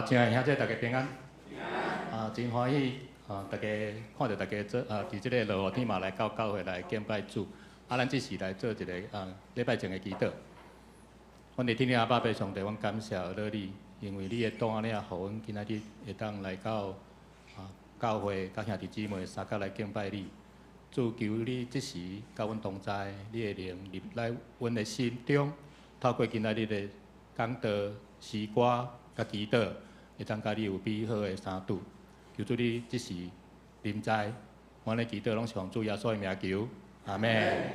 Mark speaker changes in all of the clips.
Speaker 1: 亲爱兄弟，大家平安。真欢喜大家看到大家做伫即个落雨天嘛来到教会来敬拜主。咱即时来做一个礼拜前的祈祷。阮伫天父阿爸爸上帝，阮感谢了你，因为你的带领，互阮今仔日会当来到教会，甲兄弟姊妹三甲来敬拜你。主求你即时甲阮同在，你的灵入来阮的心中，透过今仔日的讲道、诗歌、甲祈祷，会当甲你有美好的相拄。求主你即时临在，阮的祈祷拢是奉主耶稣的名求，阿门。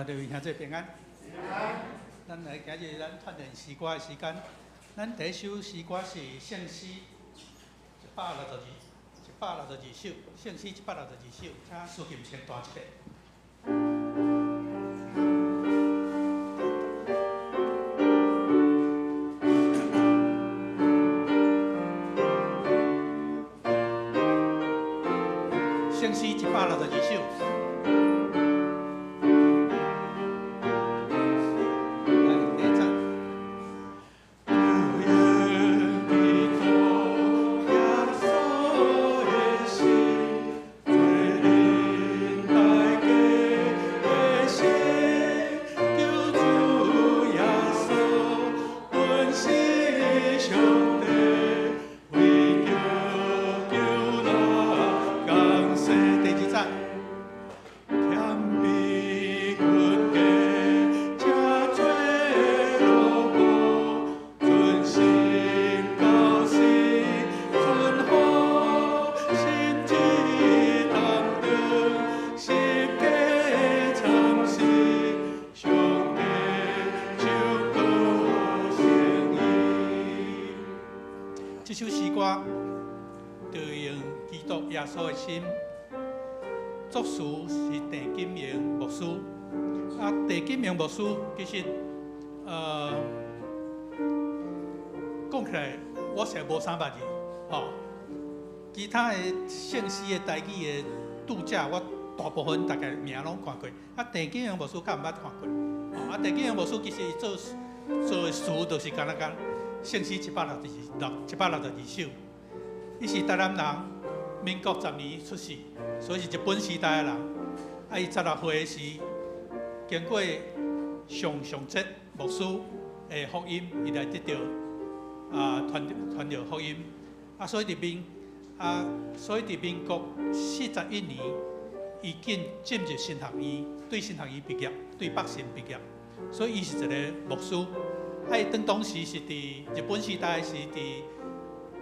Speaker 2: 各位兄弟平安。咱来今日咱串联诗歌的时间，咱第一首诗歌是圣诗162首，圣诗162首，请苏琴先弹一遍。圣诗162首。这首诗歌就用基督耶稣的心，作词是郑金明牧师。郑金明牧师其实讲起来我是无啥捌字，其他的圣诗的台语的注解，我大部分大概名拢看过。郑金明牧师较毋捌看过。郑金明牧师其实做的词就是敢若讲。圣诗162首，伊是台南人，民国10年出世，所以是日本时代的人。伊16岁时经过上节牧师的福音，伊来得到传着福音。所以伫民国41年，伊进入神学院，对神学院毕业，对北神毕业，所以伊是一个牧师。当时是伫日本时代，是伫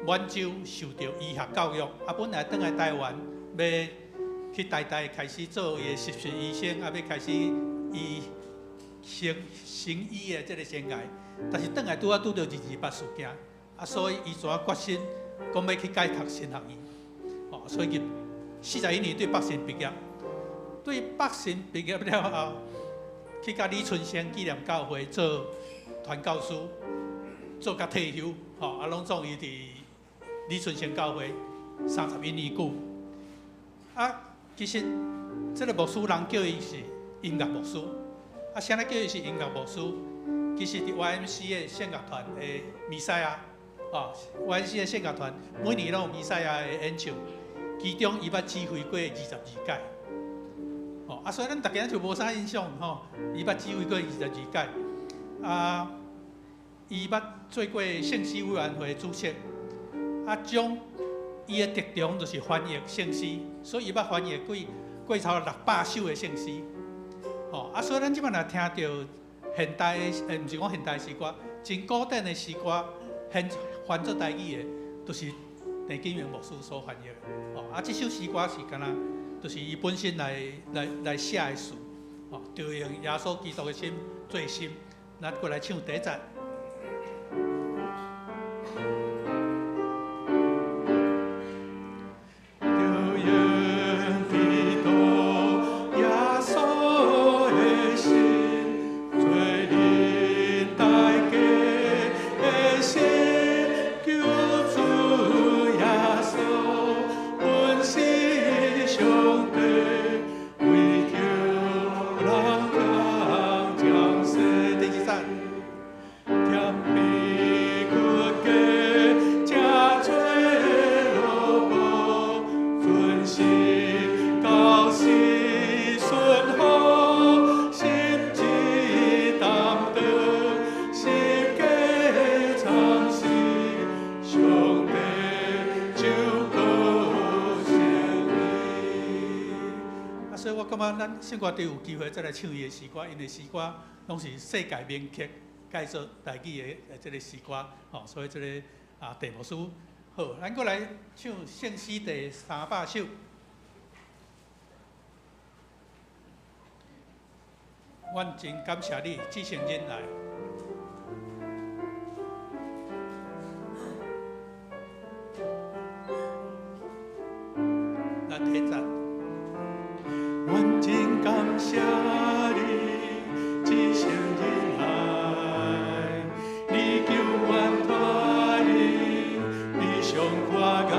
Speaker 2: 满洲受到医学教育，本来转来台湾，要去台大开始做伊的实习医生，要开始医行医的这个生涯。但是转来拄到228事件，所以伊决心讲要去改读神学院。所以41年对北神毕业，对北神毕业了后，去甲李春生纪念教会做传教师，做甲退休，拢总伊伫李春生教会31年久。其实这个牧师人叫伊是音乐牧师，啥物叫伊是音乐牧师？其实伫 YMCA 圣乐团的弥赛亚，YMCA 圣乐团每年拢有弥赛亚的演唱，其中伊捌指挥过22届。所以咱大家就无啥印象伊捌指挥过22届。伊捌做过圣诗委员会主席，将伊的特长就是翻译圣诗，所以伊捌翻译过超600首的圣诗。所以咱即摆若听到现代的，毋是讲现代诗歌，真古典的诗歌，翻做台语的，都是郑金明牧师所翻译的。这首诗歌是敢若，就是伊本身来写的词，就用耶稣基督的心做心。咱过来唱第一节。
Speaker 3: 就用基督
Speaker 2: 小可对有机会再来唱伊的诗歌，因为诗歌拢是世界名曲介绍台语的这个诗歌，所以这个题目书好，咱过来唱圣诗第300首。阮真感谢你，至圣忍来。咱提赞。阮真感谢你，至圣忍来。你救阮脱离悲伤挂碍。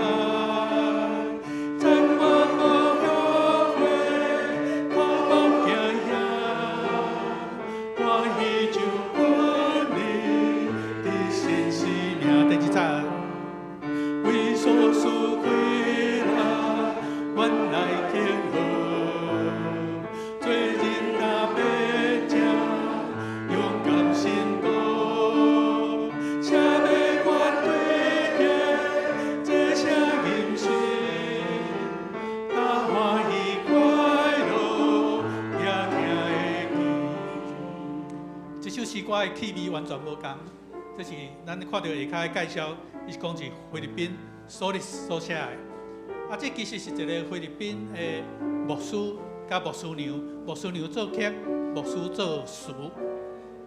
Speaker 2: 我的气味完全无同，这是咱看到下骹的介绍，伊是讲是菲律宾索利斯所写的。这其实是一个菲律宾的牧师甲牧师娘，牧师娘做客，牧师做厨。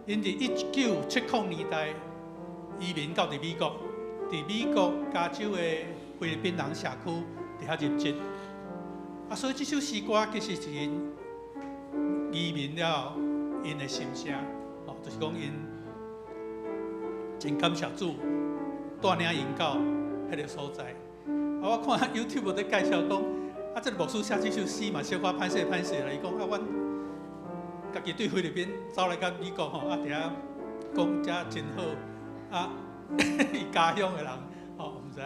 Speaker 2: 因伫1970年代移民到美国，伫美国加州的菲律宾人社区伫遐入籍。所以这首诗歌其实是因移民了因的心声。 就是讲，因真感谢主带领因到迄个所在。我看 YouTube 在介绍讲，这个牧师写这首诗嘛，小可歹势啦。伊讲阮家己对菲律宾走来到美国伫遐讲遮真好，伊家乡的人毋知影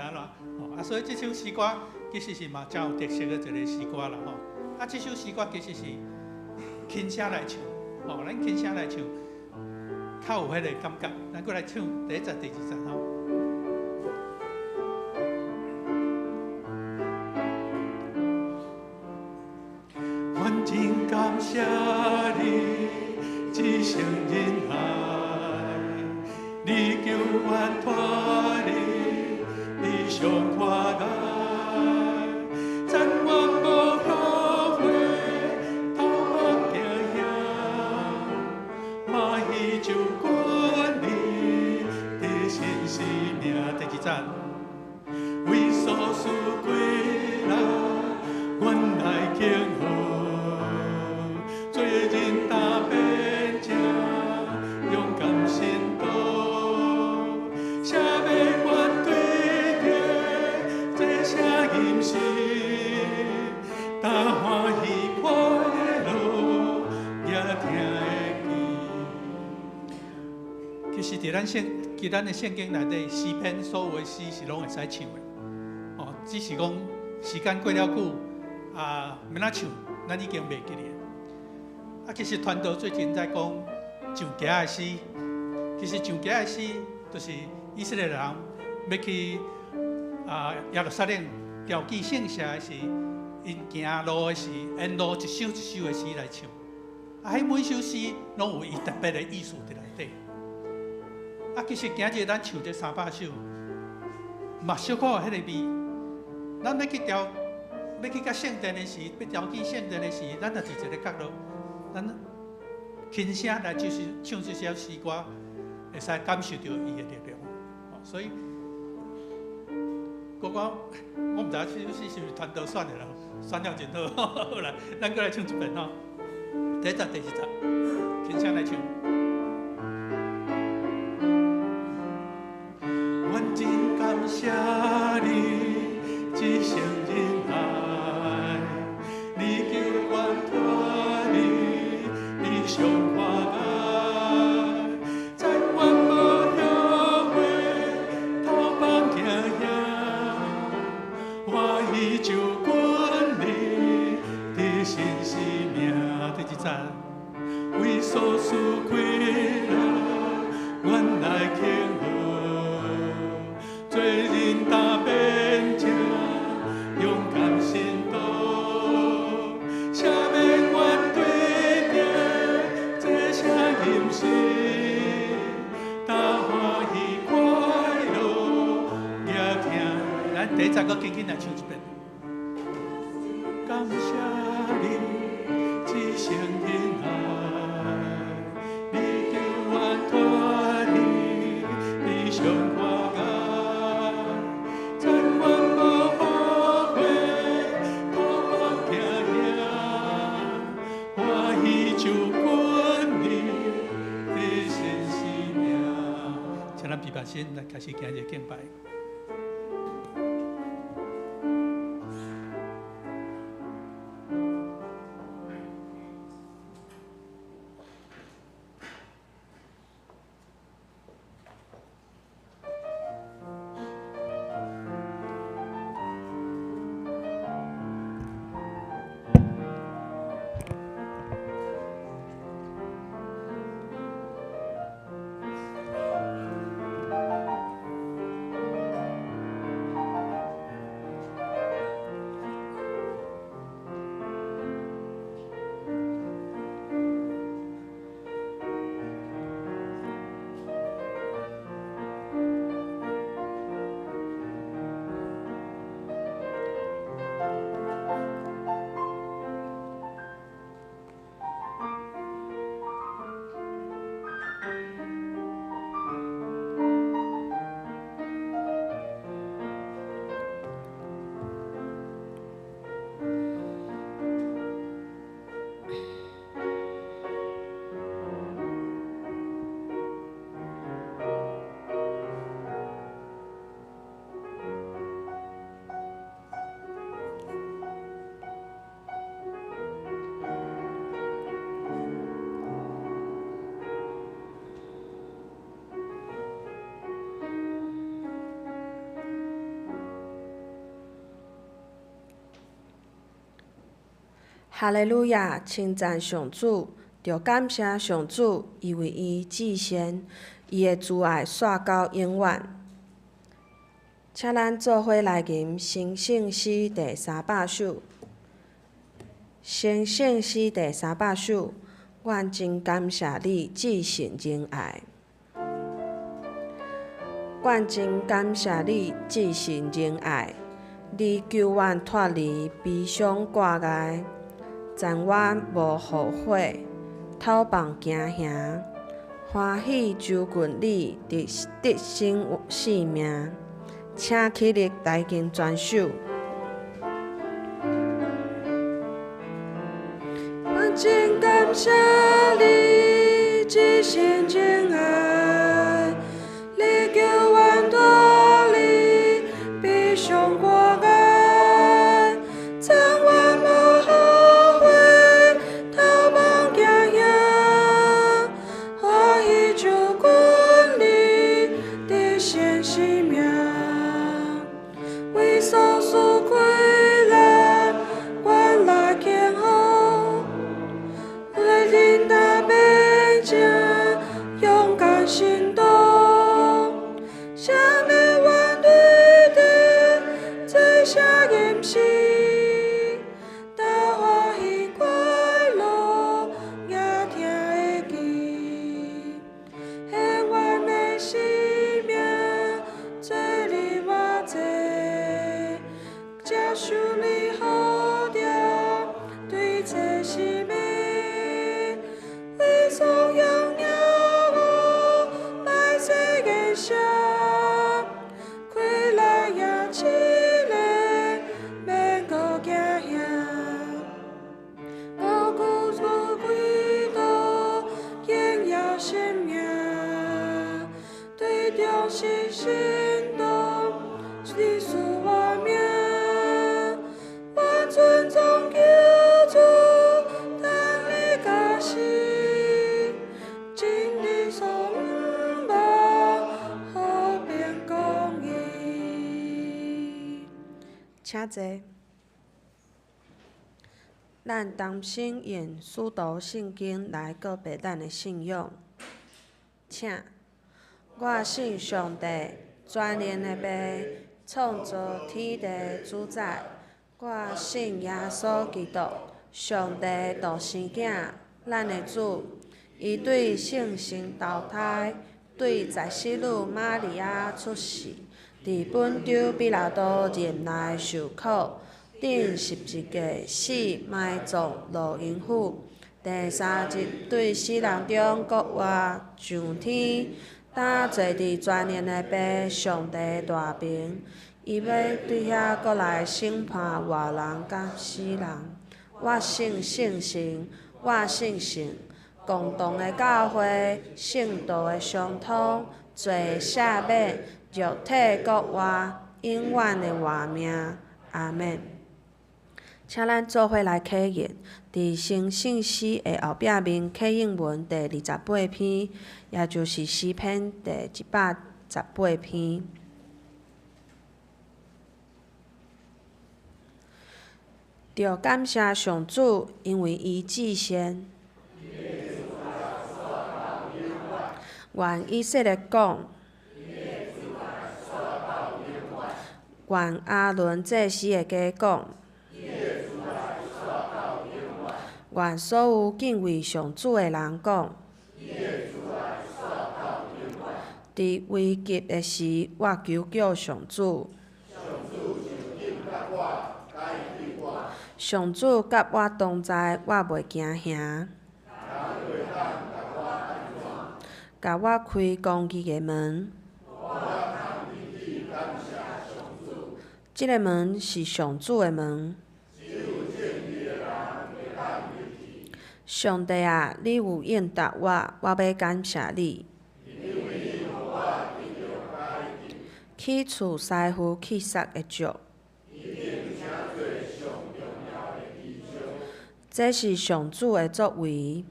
Speaker 2: 怎，所以这首诗歌其实是嘛真有特色的一个诗歌啦这首诗歌其实是轻声来唱，咱轻声来唱。 较有迄个感觉，咱过来唱第1节、第2节阮真感谢你，至圣忍来，你救阮脱离悲伤挂碍，赞我无后悔，头往行行，马依旧。 为所事归来，阮来庆贺，做人大变正，勇敢心道，写要反对敌，这声音是大欢喜快乐，也听会记。其实伫咱的圣经内底，诗篇所有的诗是拢会使唱的，只是讲时间过了久，要哪唱，咱已经袂记哩。其实传道最近在讲上家的诗，其实上家的诗就是以色列人要去耶路撒冷标记圣社的时，因行路的时，沿路一首一首的诗来唱。迄每首诗拢有伊特别的意思伫内底。 其实今日咱唱这300首，嘛小可有迄个味。咱要去到圣殿的时，要调记圣殿的时，咱也是一个角落，咱轻声来就是唱这首诗歌，会使感受到伊的力量。所以，我唔知这首诗是毋是传道选的啦，选了真好。好啦，咱过来唱一遍吼。第1节、第2节，轻声来唱。 真感谢你，至圣忍来，你救阮脱离悲伤挂碍，赞阮无后悔，头放行行，我依旧滚你的新生命。第1节，为所事归来，阮来庆贺。 做人大变正，勇敢心道，写要反对人生，大欢喜快乐，也听。咱第一个紧紧来唱一遍。感谢你一生恩爱，你救我脱离悲伤挂碍，千万无后悔，苦乐行兄，欢喜就滚你一生生命。请咱闭目心来开始今日敬拜。
Speaker 3: 哈利路亚，称赞上主，着感谢上主，因为伊至善，伊的慈爱续到永远。请咱做伙来吟《生圣诗》第300首。《生圣诗》第300首，愿真感谢你至善仁爱。愿真感谢你至善仁爱，你救阮脱离悲伤挂碍。暂阮无后悔，透放行兄，欢喜就近你得生性命，请起立来敬全首。我真感谢你至善仁爱，你救阮脱离悲伤挂碍，暂阮无后悔。所属快乐，原来健好，为恁大变正勇敢行动，啥物怨对敌，最下吟诗，大欢喜快乐，也听会记，幸阮的生命，做你我做。接受你好调，对这生命，为颂扬了我，来世间声，快乐也起来，免搁惊吓。我故作归道，荣耀生命，对中心行动，你属我命。尊重救主，等你加薪，尽力所望，和平公义。请坐。咱同心用使徒圣经来告白咱的信仰。请，我信上帝，全能的爸，创造天地主宰。我信耶稣基督，上帝独生囝，咱的主，伊对圣神投胎，对在死女玛利亚出世，伫本州比拉多任内受苦，顶十字架死埋葬落阴府。第三日对死人中国活上天，当坐伫全能的爸上帝大名，伊要对遐国来审判活人甲死人。我信圣神，我信神，共同的教会，圣道的相通，罪赦免，肉体国活，永远的活命。阿免。请咱做伙来启应，伫生信诗的后壁面启应文第28篇，也就是诗篇第118篇。着感谢上主，因为伊至善。愿以色列讲，愿阿伦祭司的家讲，愿所有敬畏上主的人讲。伫危急的时，我求救上主。上主甲我同在，我袂惊吓。甲我开公义的门。即个门是上主的门。上帝啊，你有应答我，我要感谢你。去除师傅去杀的足。这是上主的作为，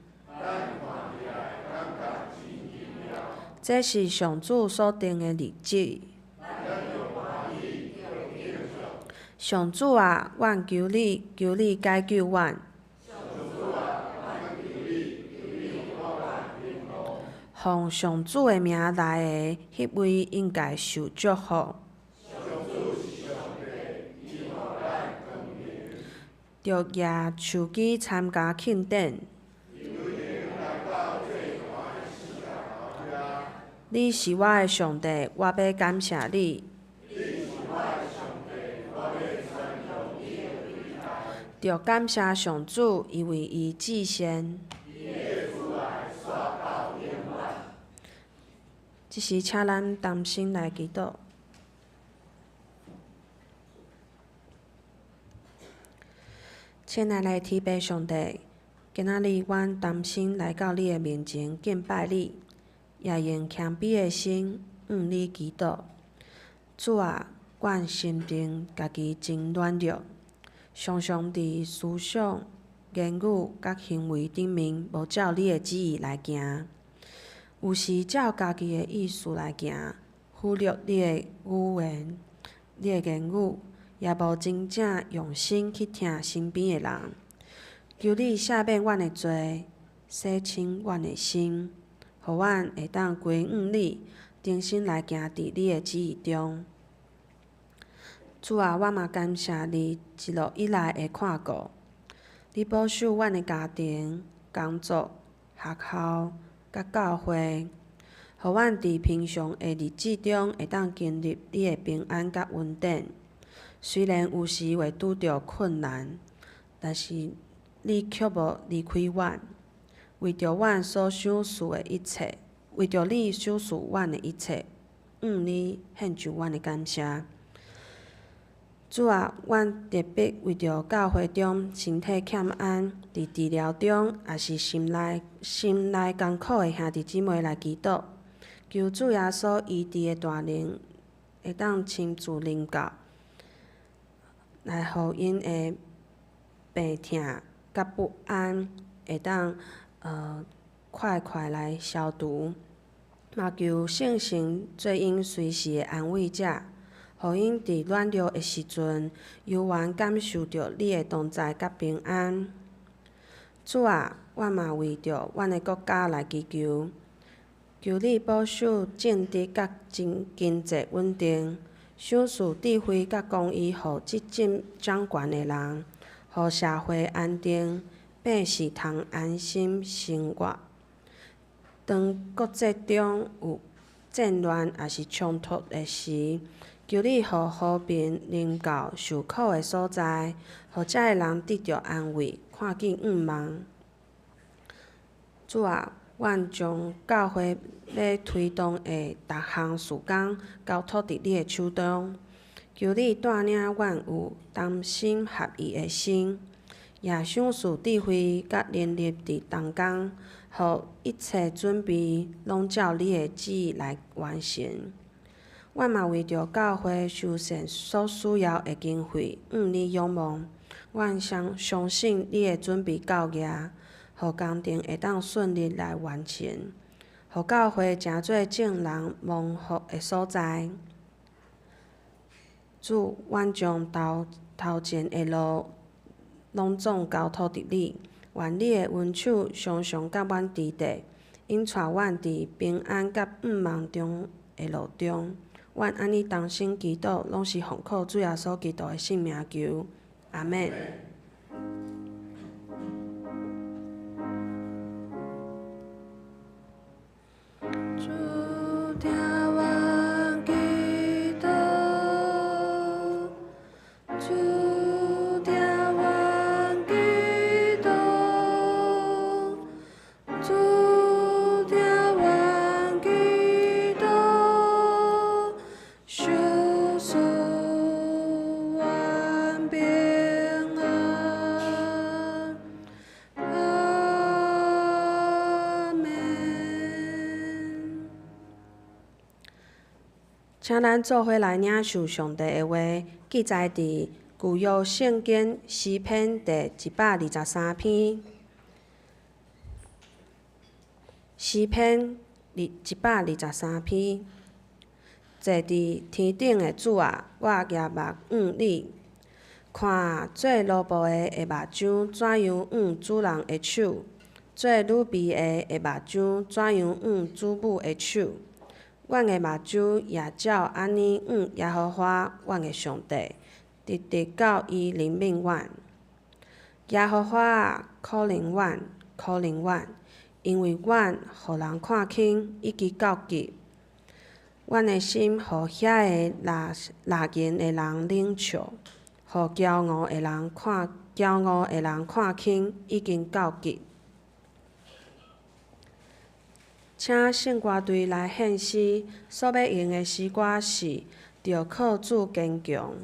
Speaker 3: 这是上主所定的日子。上主啊，阮求你，求你解救阮。奉上主的名来的，迄位应该受祝福。着举手机参加庆典。你是我的上帝，我要感谢你。着感谢上主，因为伊至善。即时，请咱同心来祈祷。亲爱的天父上帝，今仔日阮同心来到你的面前敬拜你，也用谦卑的心向你祈祷。主啊，阮心中家己真软弱，常常伫思想、言语甲行为顶面无照你的旨意来行，有时照家己的意思来行，忽略你的语言、你的言语。也无真正用心去听身边的人，求你赦免阮的罪，洗清阮的心，互阮会当归向你，真心来行伫你的旨意中。主啊，我嘛感谢你一路以来的看顾，你保守阮的家庭、工作、学校甲教会，互阮伫平常的日子中会当经历你的平安甲稳定。虽然有时会拄着困难，但是你却无离开阮，为着阮所想事的一切，为着你想事阮的一切，向你献上阮的感谢。主啊，阮特别为着教会中身体欠安、伫治疗中，也是心内艰苦的兄弟姊妹来祈祷，求主耶稣医治的大能会当亲自临到。来，互因的病痛甲不安会当快快来消除，嘛求圣神做因随时的安慰者，互因伫软弱的时阵，犹原感受到你的同在甲平安。主啊，我嘛为着阮的国家来祈求，求你保守政治甲经济稳定。想事智慧甲公义，互执政掌权的人，互社会安定，百姓通安心生活。当国际中有战乱也是冲突的时，求你予和平临到受苦的所在，予遮个人得到安慰，看见望。主啊，阮将教会要推动的逐项事工交托伫你的手中，求你带领阮有同心合意的心，也赏赐智慧甲能力伫同工，互一切准备拢照你的旨意来完成。阮嘛为着教会修缮所需要的经费，你仰望。阮相信你会准备到业，互工程会当顺利来完成，互教会成做众人蒙福的所在。主，阮将头前的路拢总交托伫你，愿你的恩手常常甲阮伫地，引带阮伫平安甲望中的路中。阮安尼同心祈祷，拢是奉靠主耶稣基督的圣名求，阿免。主听阮祈祷，主听阮祈祷，主听阮祈祷，守护阮平安。阿门。请咱做伙来领受上帝的话，记载伫旧约圣经诗篇第123篇。诗篇123篇，坐伫天顶的主啊，我举目你，看做奴仆的目睭怎样主人的手，做女婢的目睭怎样主母的手。阮的目睭也照安尼耶和华阮的上帝，直直到伊怜悯阮。耶和华啊，可怜阮，可怜阮，因为阮互人看轻，以及到极。阮的心互遐个拉言的人冷笑，互骄傲的人看轻，已经到极。请圣歌队来献诗，所要用的诗歌是着靠主坚强。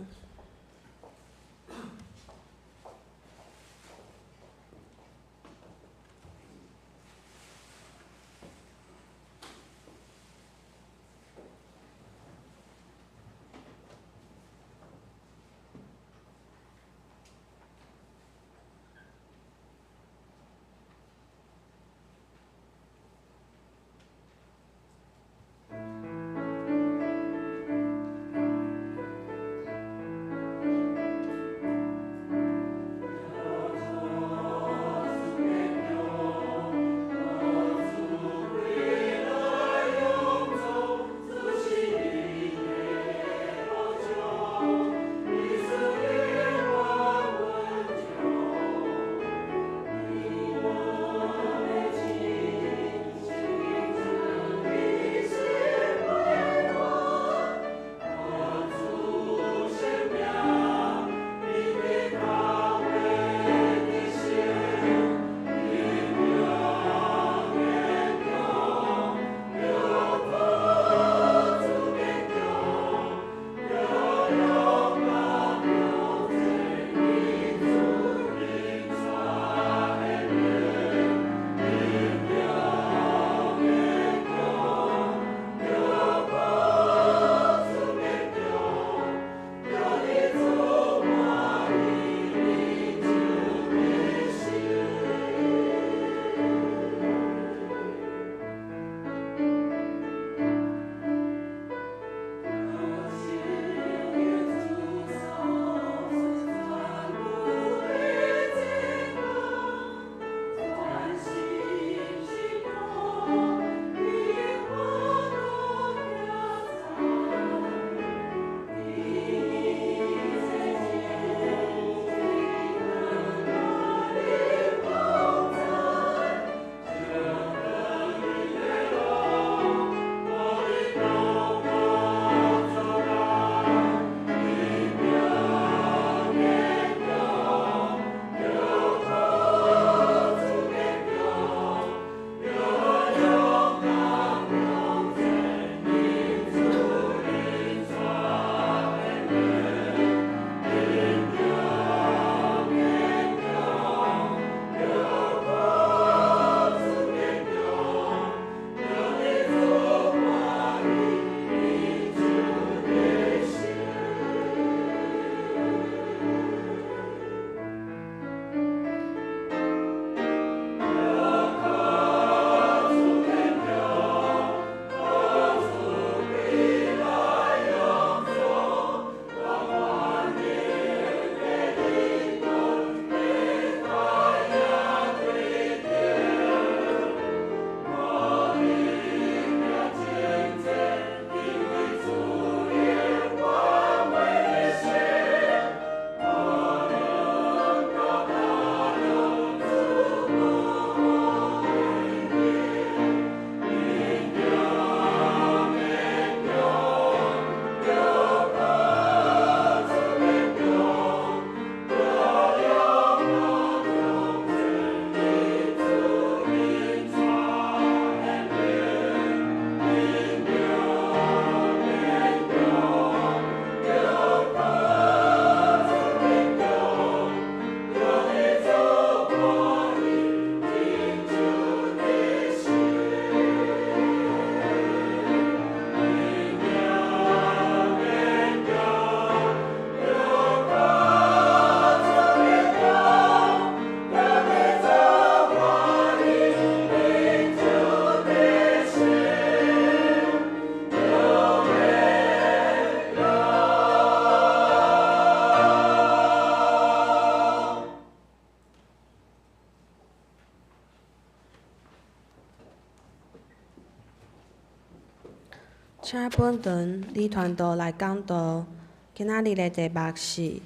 Speaker 3: 请本团李团导来讲道。今仔日的题目是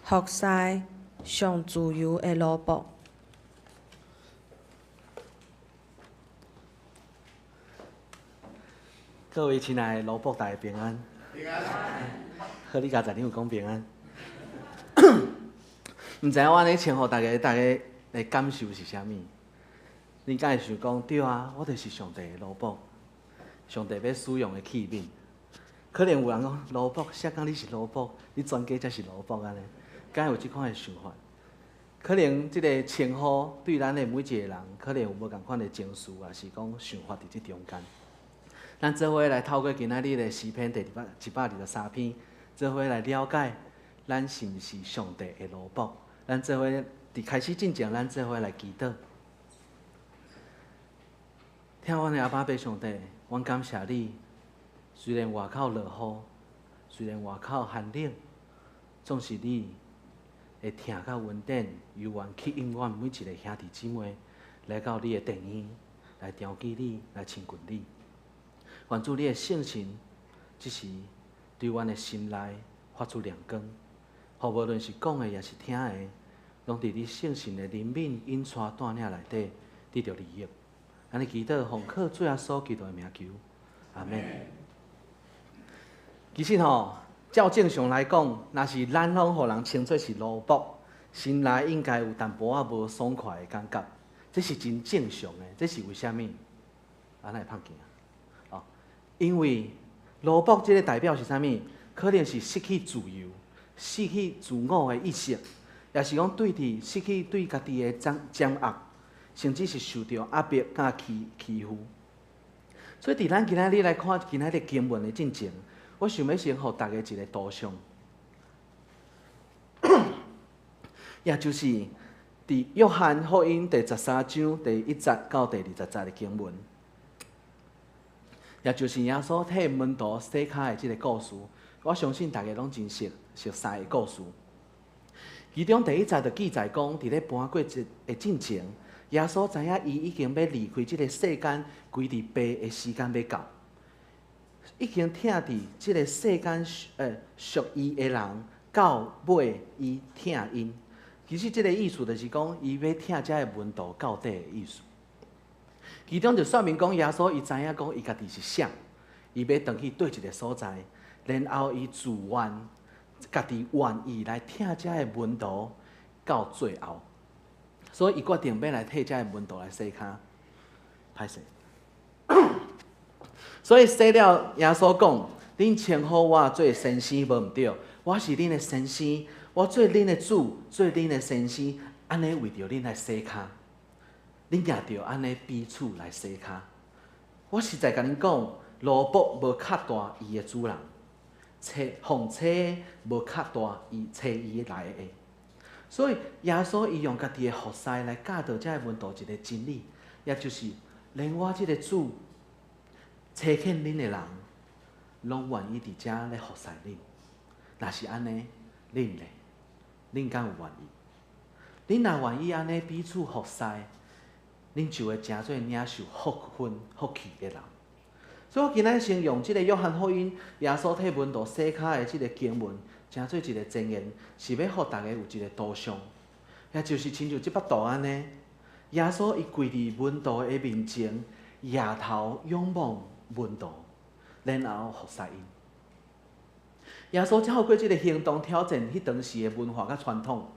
Speaker 3: 服侍上自由的奴仆。
Speaker 4: 各位亲爱的奴仆，大家平安。平安。好，你刚才你有讲平安。毋知影我安尼称呼大家的感受是啥物？你敢会想讲对啊？我就是上帝的奴仆，上帝要使用的器皿。可能有人讲奴仆，谁讲你是奴仆？你全家才是奴仆安尼？敢会有即款的想法？可能即个称呼对咱的每一个人，可能有无共款的情绪，也是讲想法伫即中间。咱做伙来透过今仔日的诗篇第123篇，做伙来了解咱是毋是上帝的奴仆。咱做伙伫开始之前，咱做伙来祈祷。听阮的阿爸爸上帝，阮感谢你。虽然外口落雨，虽然外口寒冷，总是你会听较稳定，由愿吸引阮每一个兄弟姊妹来到你的殿院，来调记你，来亲近你。愿主你的圣神，即时对阮的心内发出亮光，互无论是讲的也是听的，拢伫你圣神的灵敏引带带领内底得到利益。安尼祈祷，奉靠主耶稣基督的名求，阿门。其实照正常来讲，若是咱拢互人称作是奴仆，心内应该有淡薄仔无爽快的感觉，这是真正常的。这是为虾米？安尼会歹见啊？因为奴仆这个代表是啥物？可能是失去自由、失去自我的意识，也是讲失去对家己的掌握，甚至是受到压迫甲欺负。所以，伫咱今仔日来看今仔日经文的进前，我想要先互大家一个图像，也就是伫约翰福音第13章第1节到第20节的经文，也就是耶稣替门徒洗脚的这个故事。我相信大家拢真熟悉的故事。其中第1节就记载讲，伫咧搬过的进前，耶稣知影伊已经要离开这个世间，归伫爸的时间要到。已经听伫即个世间属伊的人，到尾伊听因。其实即个意思就是讲，伊要听遮个门徒到底的意思。其中就说明讲，耶稣伊知影讲伊家己是啥，伊要转去对一个所在，然后伊自愿家己愿意来听遮个门徒到最后。所以伊决定要来替遮个门徒来洗脚，歹势。所以洗了，耶稣讲：“恁称呼我做先生无毋对，我是恁的先生，我做恁的主，做恁的先生，安尼为着恁来洗脚，恁也着安尼彼此来洗脚。我实在甲恁讲，奴仆无较大伊的主人，奉车无较大伊车伊来的。所以耶稣伊用家己的服侍来教导遮个门徒一个真理，也就是连我即个主。差遣恁的人，拢愿意伫遮咧服侍恁。若是安尼，恁咧，恁敢有愿意？恁若愿意安尼彼此服侍，恁就会诚做领受福气的人。所以我今仔先用即个约翰福音耶稣替门徒洗脚的即个经文，诚做一个箴言，是要互大家有一个图像，也就是亲像即幅图安尼。耶稣伊跪伫门徒的面前，夜头仰望。门徒，然后服侍因。耶稣透过这个行动挑战迄当时的文化甲传统，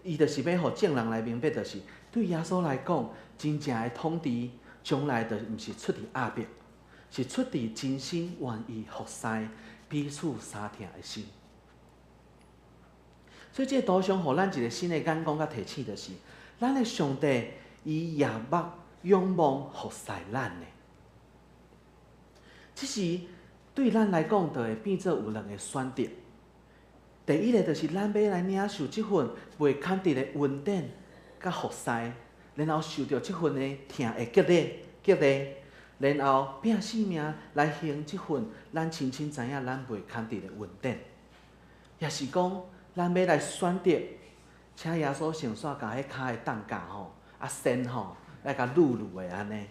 Speaker 4: 伊就是要互众人来明白，就是对耶稣来讲，真正的统治从来就毋是出伫压迫，是出伫真心愿意服侍、彼此相听的心。所以这个图像互咱一个新的眼光甲提醒，就是咱的上帝伊夜目仰望服侍咱的。其实对咱来讲，就会变做有两个选择。第一个就是咱要来领受即份未肯定的稳定甲服侍，然后受到即份的疼的激励，然后拼性命来行即份咱深深知影咱未肯定的稳定。也是讲，咱要来选择，请耶稣先煞甲迄骹的担架吼，先吼来甲撸的安尼。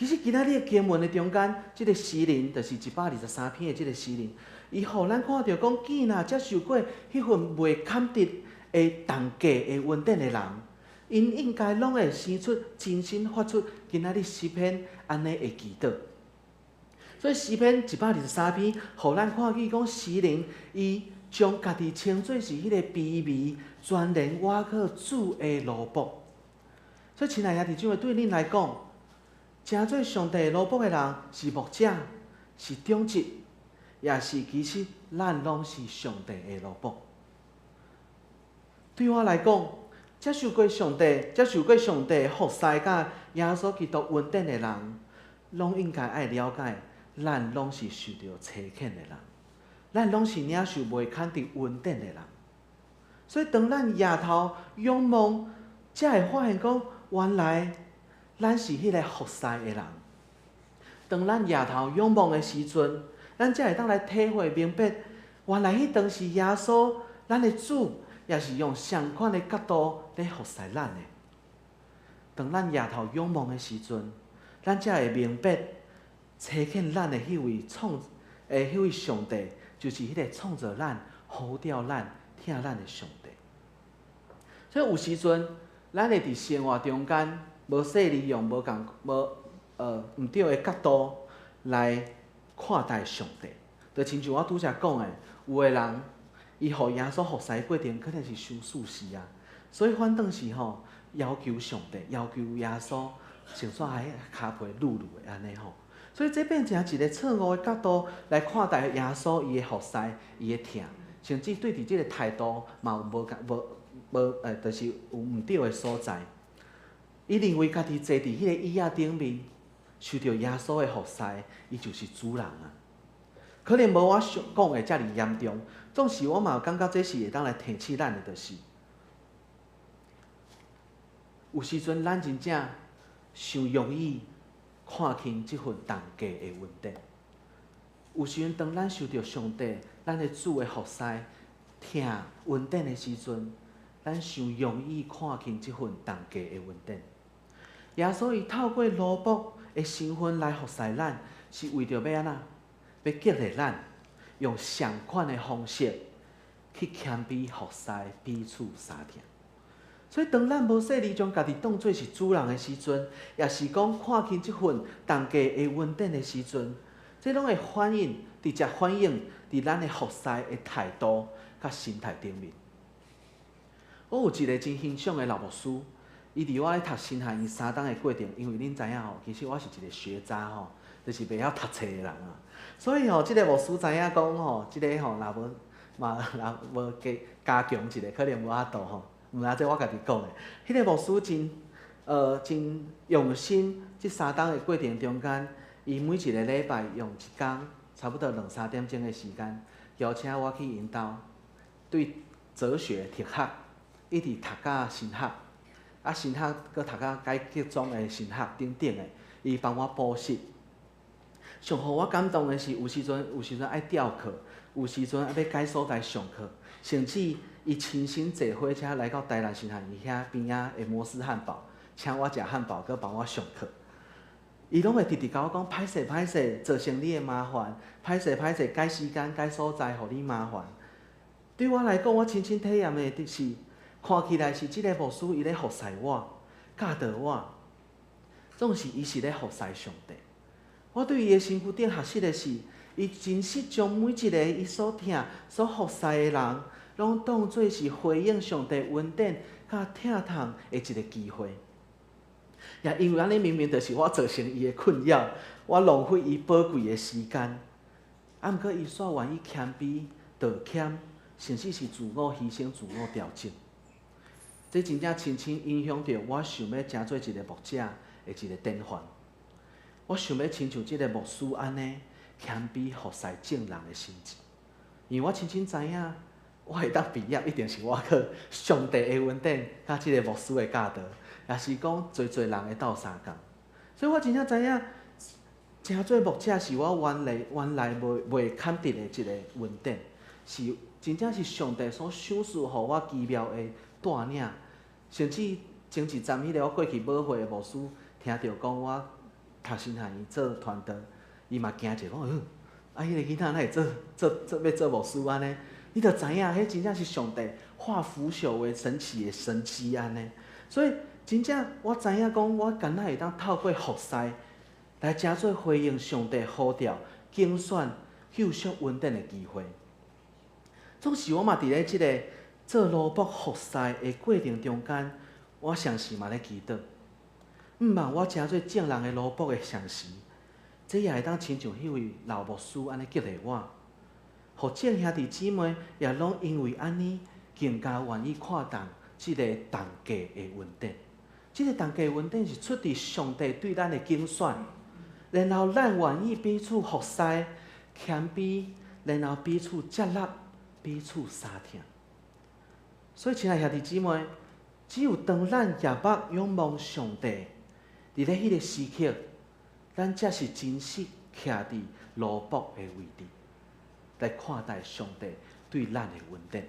Speaker 4: 其实今仔日的经文的中间，即个诗人就是123篇的即个诗人，伊互咱看到讲，既然接受过迄份未坎得的重价的恩典的人，因应该拢会生出真心发出今仔日诗篇安尼的祈祷。所以诗篇123篇，互咱看见讲诗人伊将家己称作是迄个卑微、专人倚靠主的奴仆。所以，亲爱的弟兄姊妹，对恁来讲，成做上帝奴仆的人是牧者，是长职，也是其实咱拢是上帝的奴仆。对我来讲，接受过上帝服侍甲耶稣基督恩典的人，拢应该爱了解，咱拢是受到差遣的人，咱拢是领受未肯定恩典的人。所以，当咱夜头仰望，才会发现讲，原来咱是迄个服侍的人。当咱夜头仰望的时阵，咱才会当来体会明白，原来迄当是耶稣，咱的主，也是用相款的角度来服侍咱的。当咱夜头仰望的时阵，咱才会明白，差遣咱的迄位上帝，就是迄个创造咱、呼召咱、听咱的上帝。所以有时阵，咱会伫生活中间，无细利用毋对的角度来看待上帝。就亲像我拄则讲的，有的人伊互耶稣服侍的过程，可能是伤自私啊，所以反倒是要求上帝、要求耶稣穿煞迄骹皮露露的安尼吼。所以这变成一个错误的角度来看待耶稣伊的服侍、伊的听，甚至对伫即个态度嘛有就是有毋对的所在。伊认为家己坐伫迄个椅仔顶面，受到耶稣的服侍，伊就是主人啊。可能无我讲的遮尔严重，总是我嘛感觉这是会当来提醒咱的，就是有时阵咱真正伤容易看轻即份重价的恩典。有时阵当咱受到上帝、咱的主的服侍、听恩典的时阵，咱伤容易看轻即份重价的恩典。耶稣伊透过奴仆的身份来服侍咱，是为着要安怎？要激励咱用相款的方式去谦卑服侍，彼此相听。所以，当咱无细力将家己当作是主人的时阵，也是讲看轻即份重价的恩典的时阵，这拢会直接反映伫咱的服侍的态度甲心态顶面。我有一个真欣赏的老牧师，伊伫我咧读神学院3档的过程，因为恁知影其实我是一个学渣就是袂晓读册的人啊。所以即个牧师知影讲即个若无加强一个，可能无法度毋知这我家己讲的。迄个牧师真用心，即3档的过程中间，伊每一个礼拜用一天差不多2-3点钟的时间，邀请我去因兜对哲学哲学，一直读到神学，神学搁读到解各种的神学等等的，伊帮我补习。上互我感动的是，有时阵爱调课，有时阵要改所在上课，甚至伊亲身坐火车来到台南神学院遐边仔的摩斯汉堡，请我食汉堡，搁帮我上课。伊拢会直直甲我讲，歹势，造成你的麻烦，歹势，改时间、改所在，互你麻烦。对我来讲，我亲身体验的是，看起来是即个牧师伊咧服侍我、教导我，总是伊是咧服侍上帝。我对伊的身躯顶学习的是，伊真实将每一个伊所听、所服侍的人，拢当作是回应上帝恩典、甲疼痛的一个机会。也因为安尼，明明就是我造成伊的困扰，我浪费伊宝贵的时间，毋过伊煞愿意谦卑、道歉，甚至是自我牺牲、自我调整。这真正深深影响着我想要成做一个牧者的一个典范。我想要亲像即个牧师安尼谦卑服侍正人的心志，因为我深深知影，我会当毕业一定是我靠上帝的恩典，甲即个牧师的教导，也是讲侪人的斗相共。所以我真正知影，成做牧者是我原来未肯定的一个恩典，是真正是上帝所赏赐互我奇妙的带领，甚至前一站迄个我过去舞会的牧师，听到讲我读读神学院做传道，伊嘛惊者讲，迄个囡仔哪会要做牧师安尼？你着知影，迄真正是上帝化腐朽为神奇的神迹安尼。所以真正我知影讲，我敢若会当透过服侍来真做回应上帝呼召、竞选、救赎稳定的机会。总是我嘛伫咧即个做罗卜服侍的过程中间，我常时嘛咧祈祷，毋茫我真做正人的罗卜的上时，这也会当亲像迄位老牧师安尼激励我，互正兄弟姊妹也拢因为安尼，更加愿意看重即个同价的稳定。即个同价的稳定是出自上帝对咱的拣选，然后咱愿意彼此服侍、谦卑，然后彼此接纳、彼此相听。所以，亲爱兄弟姊妹，只有当咱夜目仰望上帝，伫咧迄个时刻，咱才是真实徛伫罗卜的位置，来看待上帝对咱的稳定。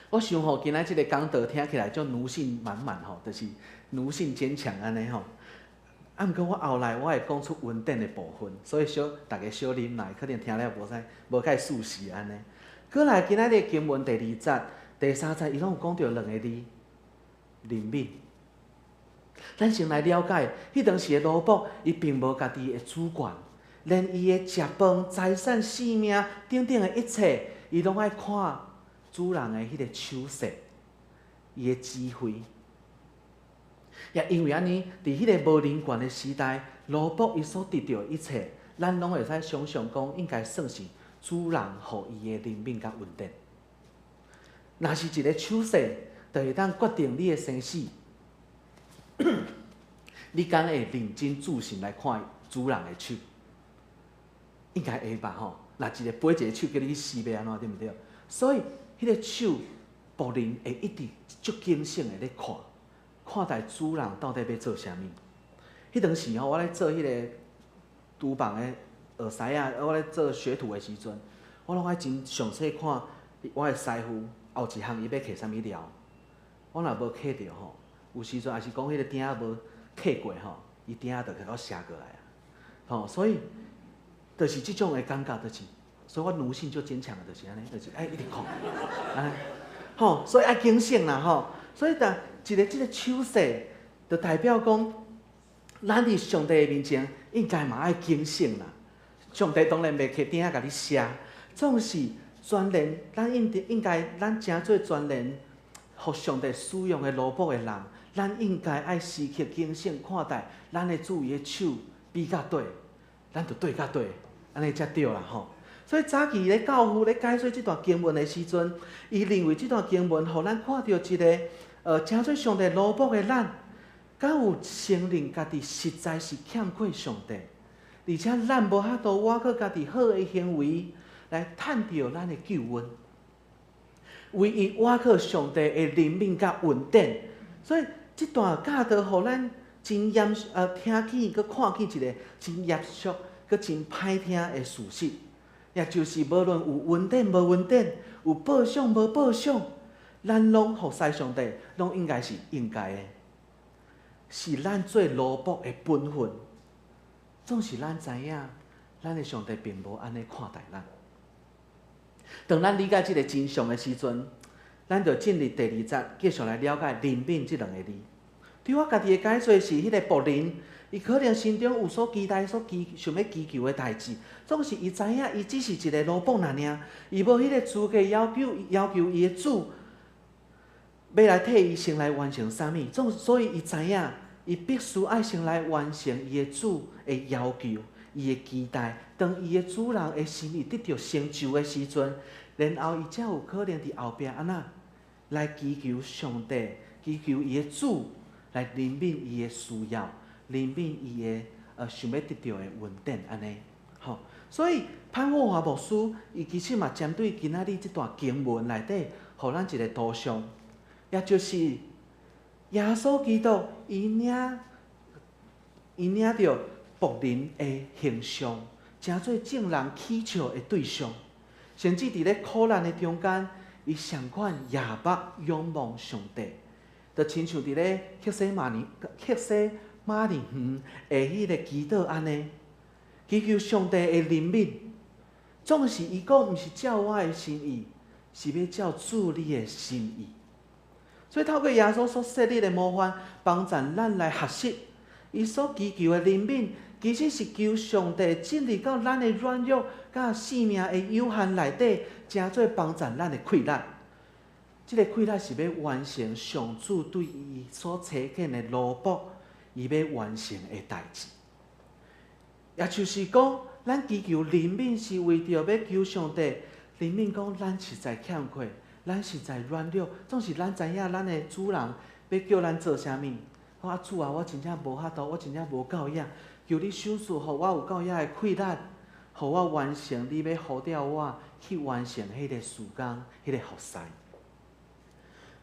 Speaker 4: 我想吼，今仔即个讲道听起来足奴性满满吼，就是奴性坚强安尼吼。啊，毋过我后来我会讲出稳定的部分，所以大家小忍耐，可能听了无介熟悉安尼。过来今仔日经文第2节、第3节，伊拢有讲到2个字：怜悯。咱先来了解，迄当时的罗卜，伊并无家己的主权，连伊的食饭、财产、性命等等的一切，伊拢爱看主人的迄个手势，伊的指挥。也因为安尼，伫迄个无人权的时代，罗卜伊所得到的一切，咱拢会使想象讲，应该算是主人互伊的怜悯甲稳定。若是一个手势，就会当决定你的生死。你敢会认真注心来看主人的手？应该会吧吼。若一个飞一个手叫你去死要安怎，对毋对？所以，迄个手仆人会一直足谨慎的咧看待主人到底要做啥物。迄当时吼，我咧做迄个厨房的学师啊，我咧做学徒的时阵，我拢爱真详细看我的师傅后一项伊要刻啥物料。我若无刻着吼，有时阵也是讲迄个鼎仔无刻过吼，伊鼎仔就甲我斜过来啊。吼，所以就是即种的感觉，就是，所以我奴性足坚强的，就是安尼，就是爱一直看，安尼，吼，所以爱警醒啦吼。所以即个手势，就代表讲，咱伫上帝的面前，应该嘛爱警醒啦。上帝当然袂摕鼎仔甲你写，总是全然，咱应该，咱真做全然，互上帝使用的罗卜的人，咱应该爱时刻警醒看待咱的主伊的手比较对，咱就对甲对，安尼才对啦吼。所以早期咧教父咧解说这段经文的时阵，伊认为这段经文互咱看到一个真做上帝罗卜的咱，敢有承认家己实在是欠缺上帝，而且咱无法度挖靠家己好的行为来趁到咱的救恩，唯一挖靠上帝的怜悯甲稳定。所以这段教导互咱真听起，佮看起一个真严肃，佮真歹听的事实。也就是无论有稳定无稳定，有报赏无报赏，咱拢服侍上帝，拢应该是应该的，是咱做罗卜的本分。总是咱知影，咱的上帝并无安尼看待咱。当咱理解这个真相的时阵，咱就进入第2节，继续来了解怜悯这2个字。对我家己的解说是，迄个仆人。伊可能心中有所期待、想要祈求的代志，总是伊知影，伊只是一个罗卜尔，伊无迄个资格要求伊的主要来替伊先来完成啥物。所以伊知影，伊必须爱先来完成伊的主的要求、伊的期待。当伊的主人的心意得到成就的时阵，然后伊才有可能伫后壁安那来祈求上帝、祈求伊的主来怜悯伊的需要。怜悯伊的想要得到的稳定安尼，吼。所以潘霍华牧师伊其实嘛针对今仔日这段经文内底，互咱一个图像，也就是耶稣基督伊领着仆人的形象，诚做众人祈求的对象，甚至伫咧苦难的中间，伊上款夜目仰望上帝，就亲像伫咧克西马尼园的迄个祈祷安尼，祈求上帝的怜悯，总是伊讲毋是照我的心意，是要照主你的心意。所以透过耶稣所设立的模范，帮助咱来学习，伊所祈求的怜悯，其实是求上帝进入到咱的软弱、甲生命的有限内底，真做帮助咱的溃烂。这个溃烂是要完成上主对伊所差遣的罗卜，伊要完成的代志。也就是讲，咱祈求怜悯是为着要求上帝怜悯，讲咱实在欠缺。咱实在软弱，总是咱知影咱的主人要叫咱做啥物。我说主啊，我真正无法度，我真正无够野，求你赏赐，互我有够野的气力，互我完成你要呼召我去完成迄个事工、迄个服侍。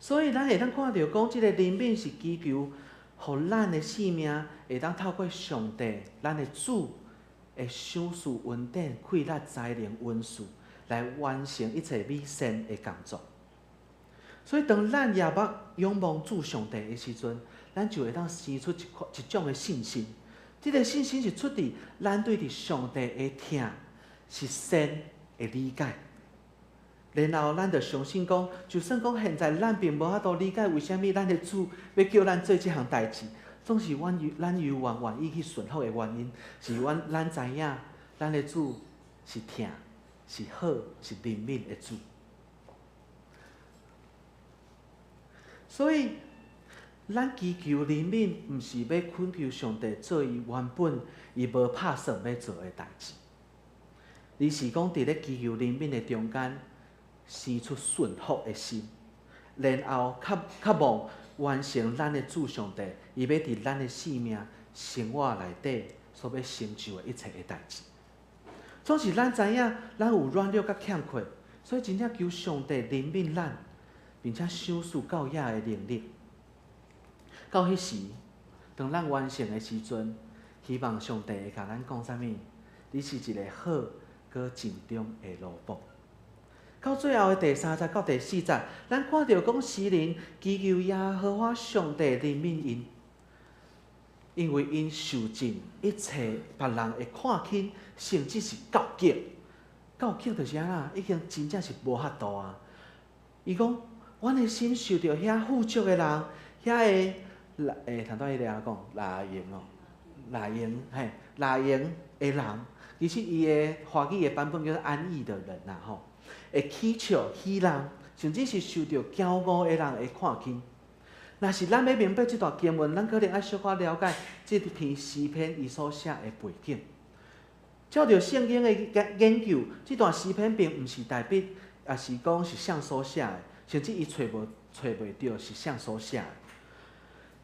Speaker 4: 所以咱会当看到讲，即个怜悯是祈求，互咱的生命会当透过上帝，咱的主的赏赐稳定、气力、才能、恩赐。来完成一切美善的工作。所以，当咱夜目仰望主上帝的时阵，咱就会当生出一种的信心。这个信心是出自咱对伫上帝的听，是善的理解。然后，咱就相信讲，就算讲现在咱并无法度理解为虾米咱的主要叫咱做这项代志，总是咱有愿意去顺服的原因，是咱知影咱的主是听。是好，是怜悯的主。所以，咱祈求怜悯，毋是要恳求上帝做伊原本伊无拍算要做的代志，而是讲伫咧祈求怜悯的中间，生出顺服的心，然后渴望完成咱的主上帝，伊要伫咱的生命、生活内底所要成就的一切的代志。总是咱知影，咱有软弱甲欠缺，所以真正求上帝怜悯咱，并且赏赐够野的能力。到迄时，当咱完成的时阵，希望上帝会甲咱讲啥物？你是一个好、搁尽忠的奴仆。到最后的第3节到第4节，咱看到讲诗人祈求耶和华上帝怜悯因。因为因受尽一切别人会看轻，甚至是高级。高级就是安啦，已经真正是无法度啊。伊讲，阮的心受到遐富足的人，遐个头拄迄个讲拉营哦，拉营的人，其实伊的华语的版本叫做安逸的人啦吼，会乞笑喜人，甚至是受到骄傲的人会看轻。若是咱要明白这段经文，咱可能要小可了解这篇诗篇伊所写的背景。照着圣经的研究，这段诗篇并毋是代笔，也是讲是谁所写的，甚至伊找袂到是谁所写的。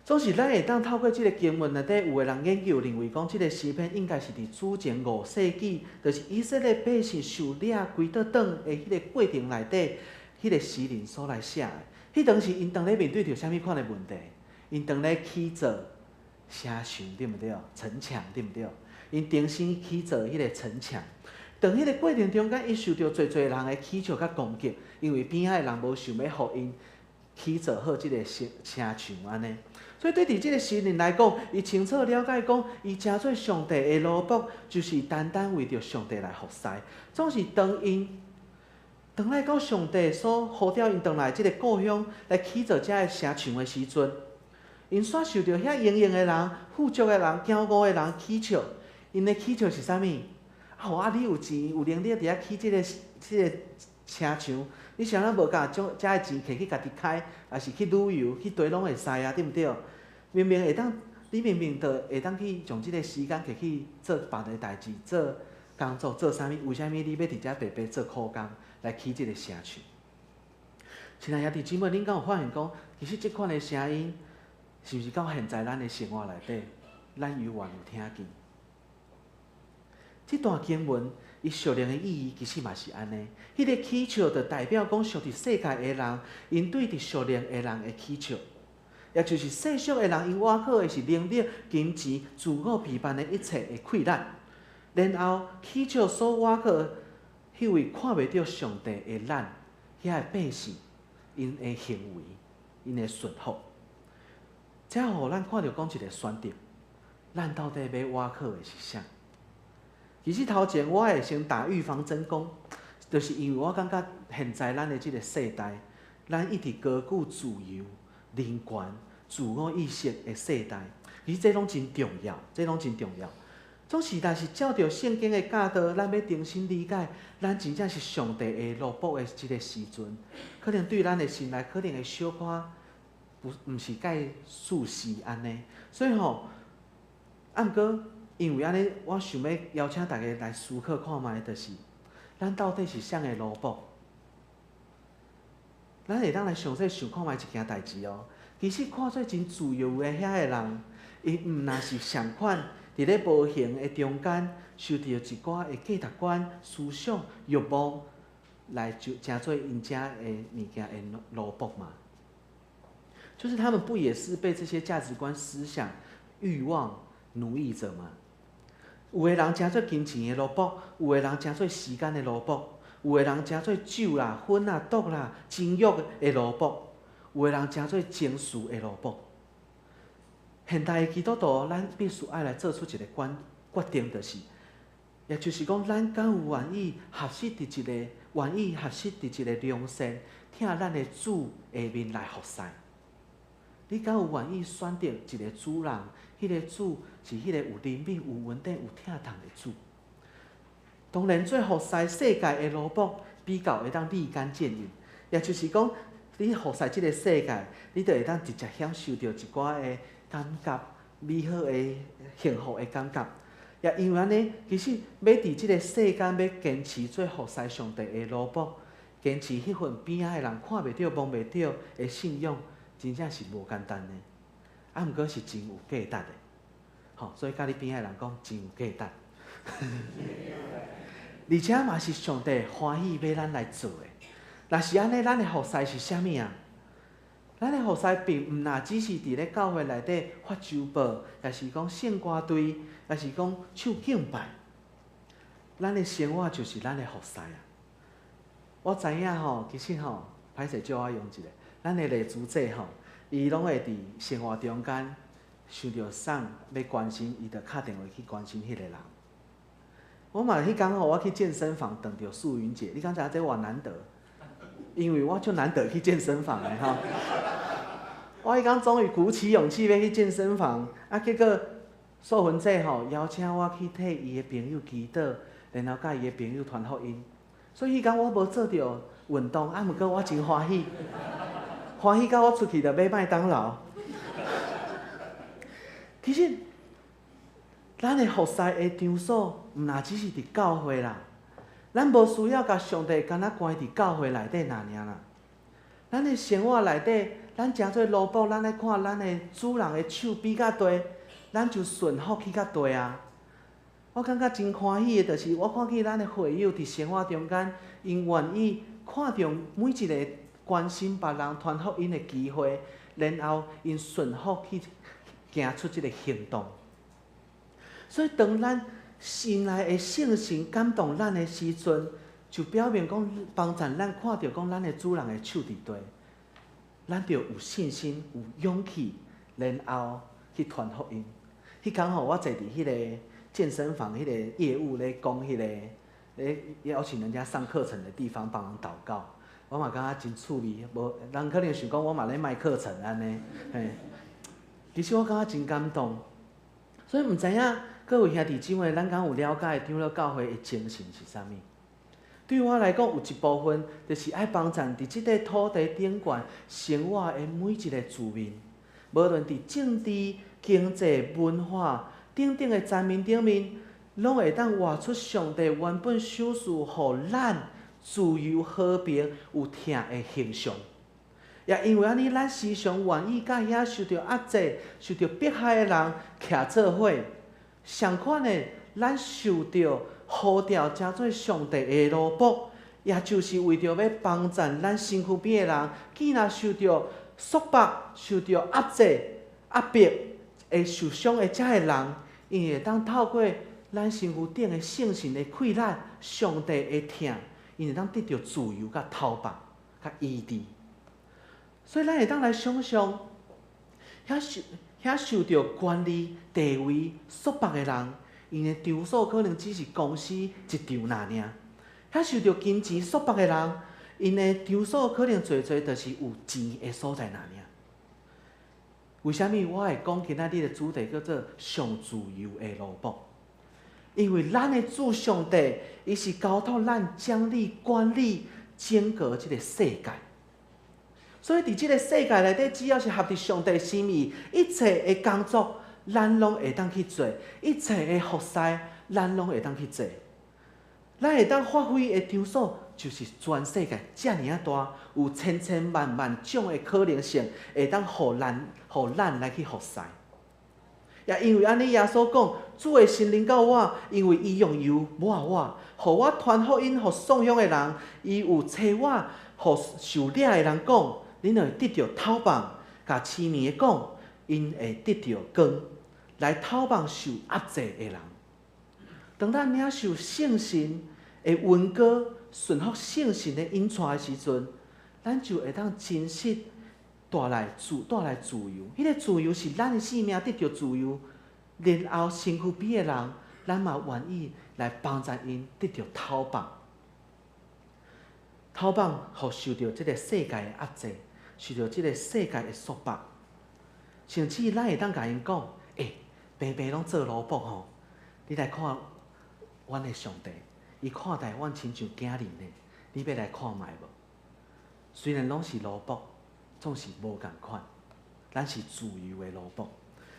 Speaker 4: 总是咱会当透过这个经文内底，有个人研究认为讲，这个诗篇应该是伫主前5世纪，就是以色列百姓受掠归倒转的迄个过程内底，迄个诗人所来写的。迄当时因当咧面对着啥物款的问题？因当咧起造城墙，对毋对？城墙对毋对？因重新起造迄个城墙。当迄个过程中间，伊受到侪人的乞笑甲攻击，因为边仔的人无想要互因起造好即个城墙安尼。所以对伫即个诗人来讲，伊清楚了解讲，伊诚做上帝的奴仆，就是单单为着上帝来服侍。总是当来到上帝所呼召因回来即个故乡来起造遮个城墙的时阵，因煞受到遐英勇的人、富足的人、骄傲的人乞笑。因的乞笑是啥物？你有钱有能力伫遐起即个城墙，你想咱无甲将遮个钱摕去家己开，也是去旅游去地拢会使啊，对毋对？明明会当，你明明就会当去将即个时间摕去做别个代志，做工作，做啥物？为虾物你要伫遮白白做苦工？来起即个城墙。亲爱兄弟姊妹，恁敢有发现讲，其实即款的声音，是毋是到现在咱的生活内底，咱有听见？这段经文，伊属灵的意义其实嘛是安尼。迄个祈求就代表讲，属伫世界的人，因对伫属灵的人的祈求，也就是世俗的人，因挖靠的是能力、金钱、自我批判的一切的溃烂，然后祈求所挖靠。迄位看袂到上帝的咱，遐个百姓，因的行为，因的顺服，才互咱看到讲一个选择。咱到底要挖靠的是啥？其实头前我会先打预防针讲，就是因为我感觉现在咱的这个世代，咱一直高举自由、人权、自我意识的世代，其实这拢真重要，这拢真重要。总是，但是照着圣经的教导，咱要重新理解，咱真正是上帝的罗卜的这个时阵，可能对咱的心内可能会小可毋是介舒适安尼。所以吼，毋过因为安尼，我想要邀请大家来思考看觅，就是咱到底是啥的罗卜？咱会当来详细想看觅一件代志哦。其实看做真自由的遐个人，伊毋若是上款。伫咧无形的中间，受到一寡的价值观、思想、欲望，来就成做因遮的物件的萝卜嘛。就是他们不也是被这些价值观、思想、欲望奴役着吗？有的人成做金钱的萝卜，有的人成做时间的萝卜，有的人成做酒啦、薰啦、毒啦、情欲的萝卜，有的人成做情绪的萝卜。现代的基督徒，咱必须爱来做出一个决定，也就是讲，咱敢有愿意合适伫一个良善，听咱的主下面来服侍？你敢有愿意选择一个主人？迄个主是迄个有怜悯、有稳定、有疼痛的主。当然，做服侍世界的萝卜，比较会当立竿见影。也就是讲，你服侍即个世界，你就会当直接享受到一寡的感觉，美好的、幸福的感觉。也因为安尼，其实要伫即个世间要坚持做服侍上帝的萝卜，坚持迄份边仔的人看袂到、摸袂到的信仰，真正是无简单的。毋过是真有价值的。吼，所以甲你边仔的人讲，真有价值。而且嘛是上帝欢喜要咱来做的。若是安尼，咱的服侍是啥物啊？咱的服侍并毋若只是伫咧教会内底发周报，也是讲献歌队，也是讲唱敬拜。咱的生活就是咱的服侍啊！我知影吼，其实吼，歹势借我用一个，咱的例子者吼，伊拢会伫生活中间想到送要关心，伊就敲电话去关心迄个人。我嘛迄天吼，我去健身房等到素云姐，你敢知影这偌难得？因为我就难得去健身房的吼。我迄天终于鼓起勇气要去健身房，啊，结果素云姐吼邀请我去替伊的朋友祈祷，然后甲伊的朋友传福音。所以迄天我无做到运动，啊，毋过我真欢喜，欢喜到我出去就买麦当劳。其实，咱的服侍的场所，毋若只是伫教会啦。咱无需要甲上帝干那关伫教会内底那尔啦。咱的生活内底，咱诚做萝卜，咱咧看咱的主人的手比较大，咱就顺服去较大啊。我感觉真欢喜的，就是我看见咱的会友伫生活中间，因愿意看重每一个关心别人、传福音的机会，然后因顺服去行出这个行动。所以，当咱心内的圣神感动咱的时阵，就表明讲帮助咱看到讲咱的主人的手伫地，咱就有信心、有勇气，然后去传福音。迄天吼，我坐伫迄个健身房迄个业务咧讲迄个咧邀请人家上课程的地方帮人祷告，我嘛感觉真趣味。无人可能想讲我嘛咧卖课程安尼，嘿，其实我感觉真感动。所以毋知影各位兄弟姊妹，咱敢有了解长老教会的精神是啥物？对我来讲，有一部分就是爱帮助伫即个土地顶悬生活的每一个住民，无论伫政治、经济、文化等等的层面顶面，拢会当活出上帝原本赏赐互咱自由、和平、有疼的形象。也因为安尼，咱时常愿意甲遐受到压制、受到迫害的人徛做伙。相款的，咱受到呼召，成做上帝的萝卜，也就是为着要帮助咱身躯边的人，既然受到束缚、受到压制、压迫、会受伤的遮个人，因会当透过咱身躯顶的圣神的溃烂、上帝的疼，因会当得到自由、甲头发、甲医治。所以咱会当来想象，遐遐受到权力、地位束缚的人，因的场所可能只是公司一场那尔。遐受到金钱束缚的人，因的场所可能侪就是有钱的所在那尔。为虾米我会讲今仔日的主题叫做上自由的萝卜？因为咱的主上帝，伊是交托咱掌理、管理、整个这个世界。所以伫这个世界内底，只要是合伫上帝心意，一切的工作，咱拢会当去做；一切的服侍，咱拢会当去做。咱会当发挥的场所，就是全世界遮尔啊大，有千千万万种的可能性，会当互咱来去服侍。也因为安尼，耶稣讲，主的心灵到我，因为伊用油抹我，互我传福音，互送养的人，伊有找我，互受掠的人讲。恁会得到透棒，甲市民的讲，因会得到光，来透棒受压制的人。当咱领受圣神的恩膏，顺服圣神的引带的时阵，咱就会当真实带来自由。迄个自由是咱的性命得到自由，然后身躯边的人，咱嘛愿意来帮助因得到透棒。透棒，互受到这个世界的压制。受到即个世界的束缚，甚至咱会当甲因讲：白白拢做萝卜吼，你来看阮的上帝，伊看待阮亲像囝儿呢，你要来看卖无？虽然拢是萝卜，总是无共款，咱是自由的萝卜。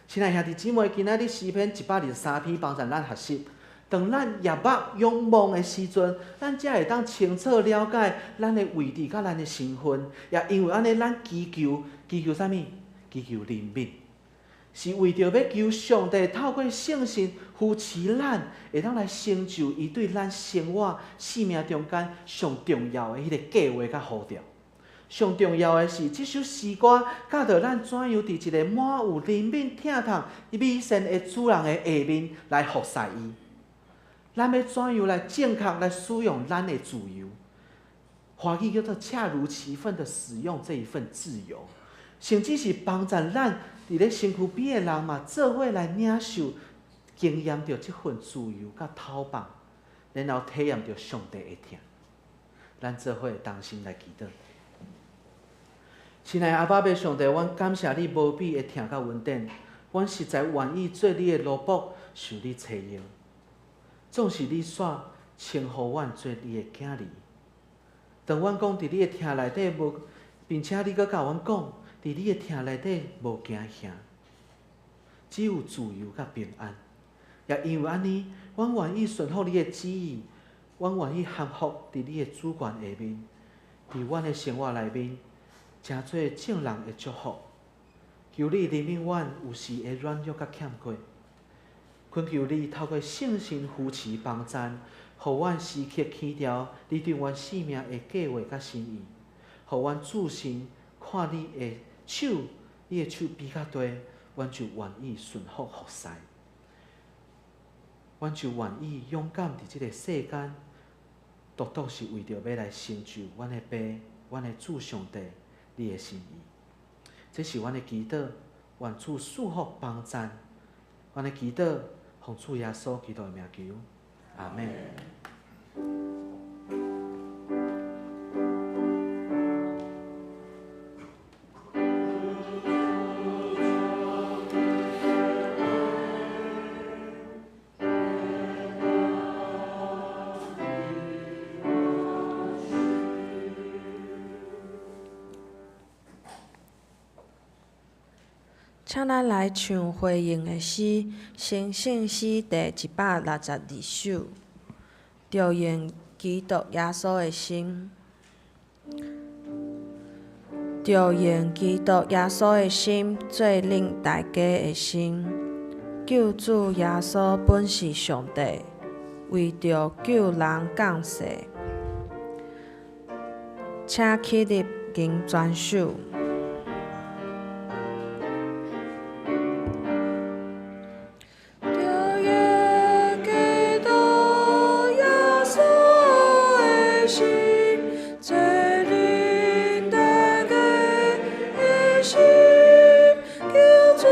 Speaker 4: 亲爱兄弟姊妹，今仔日诗篇123篇帮助咱学习。当咱夜幕仰望的时阵，咱才会当清楚了解咱的位置甲咱的身份。也因为安尼，咱祈求啥物？祈求怜悯，是为着要求上帝透过圣神扶持咱，会当来成就伊对咱生活、生命中间上重要的迄个计划甲呼召。上重要的是，这首诗歌教导咱怎样伫一个满有怜悯、疼痛、美善的主人的下面来服侍伊。咱要怎样来正确来使用咱的自由？华语叫做恰如其分的使用这一份自由，甚至是帮助咱伫咧身躯边的人嘛，做伙来领受、经验着这份自由甲透棒，然后体验着上帝的疼。咱做伙同心来祈祷。亲爱的阿爸爸上帝，阮感谢你无比的疼甲恩典，阮实在愿意做你的萝卜，受你采用。总是你煞称呼阮做你的囝儿。当阮讲伫你的疼内底无，并且你阁甲阮讲，伫你的疼内底无惊吓，只有自由甲平安。也因为安尼，阮愿意顺服你的旨意，阮愿意降服伫你的主权下面，伫阮的生活内面，诚做众人的祝福。求你怜悯阮有时的软弱甲欠缺。恳求你透过圣神扶持帮助，互阮时刻起调你对阮生命的计划甲心意，互阮自信看你的手，你的手比较大，阮就愿意顺服服侍，阮就愿意勇敢伫这个世间，独独是为着要来成就阮的爸、阮的主上帝你的心意。这是阮的祈祷，愿主赐福帮助，阮的祈祷。奉主耶稣基督的名求，阿门。
Speaker 3: 请咱来唱回应的诗，新圣诗第162首，着用基督耶稣的心，着用基督耶稣的心做恁大家的心。救主耶稣本是上帝，为着救人降世，请起立吟全首。救主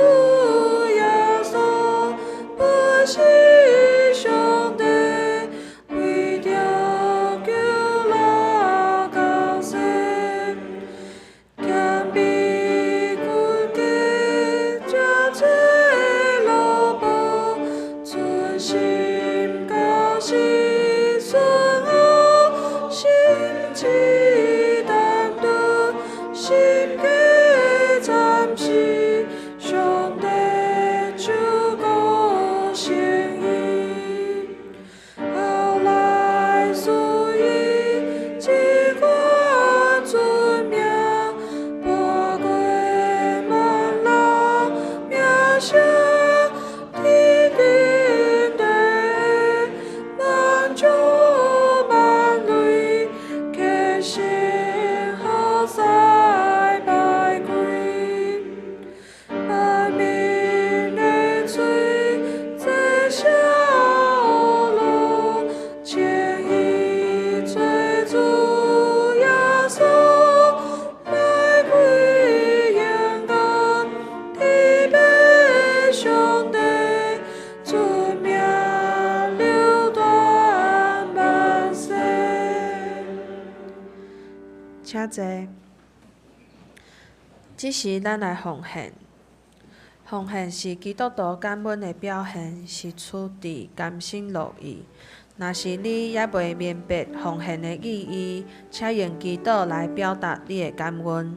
Speaker 3: 请坐。即时咱来奉献。奉献是基督徒感恩的表现，是出自甘心乐意。若是你也未明白奉献的意义，请用祈祷来表达你的感恩。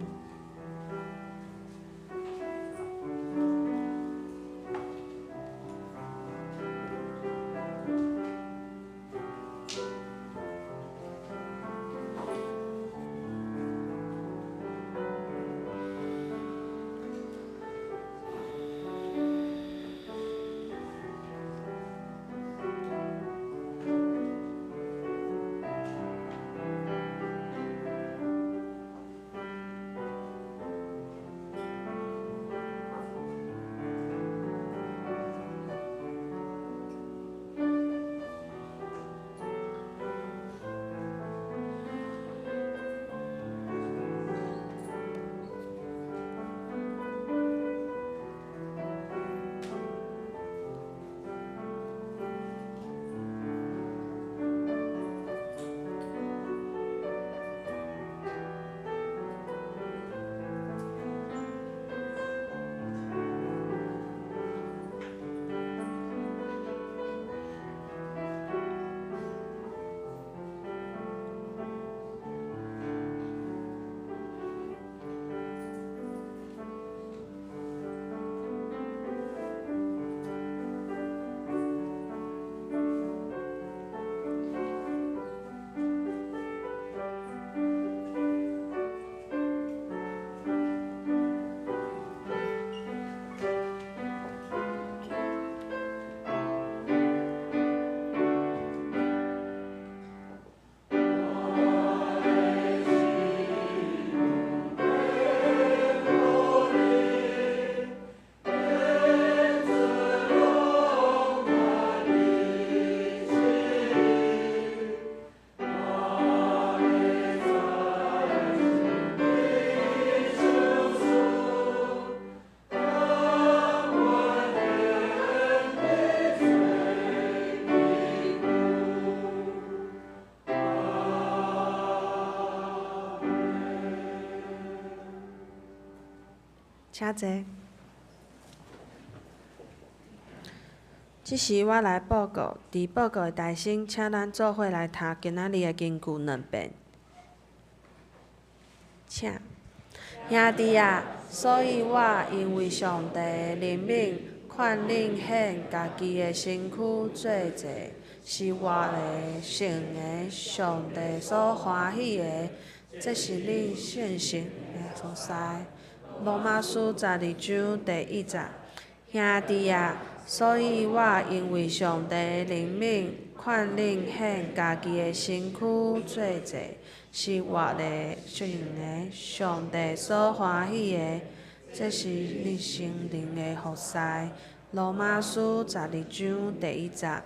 Speaker 3: 请坐。即时我来报告，伫报告的台先，请咱做伙来读今仔日的经句2遍。请，兄弟啊，所以我因为上帝的怜悯，劝恁献家己的身躯做祭，是活的、圣的，上帝所欢喜的，这是恁信心的所在。罗马书12章第1节，兄弟啊，所以我因为上帝的怜悯，劝恁献家己的身躯做祭，是活的、圣的，上帝所欢喜的，这是恁心灵的服侍。罗马书12章第1节。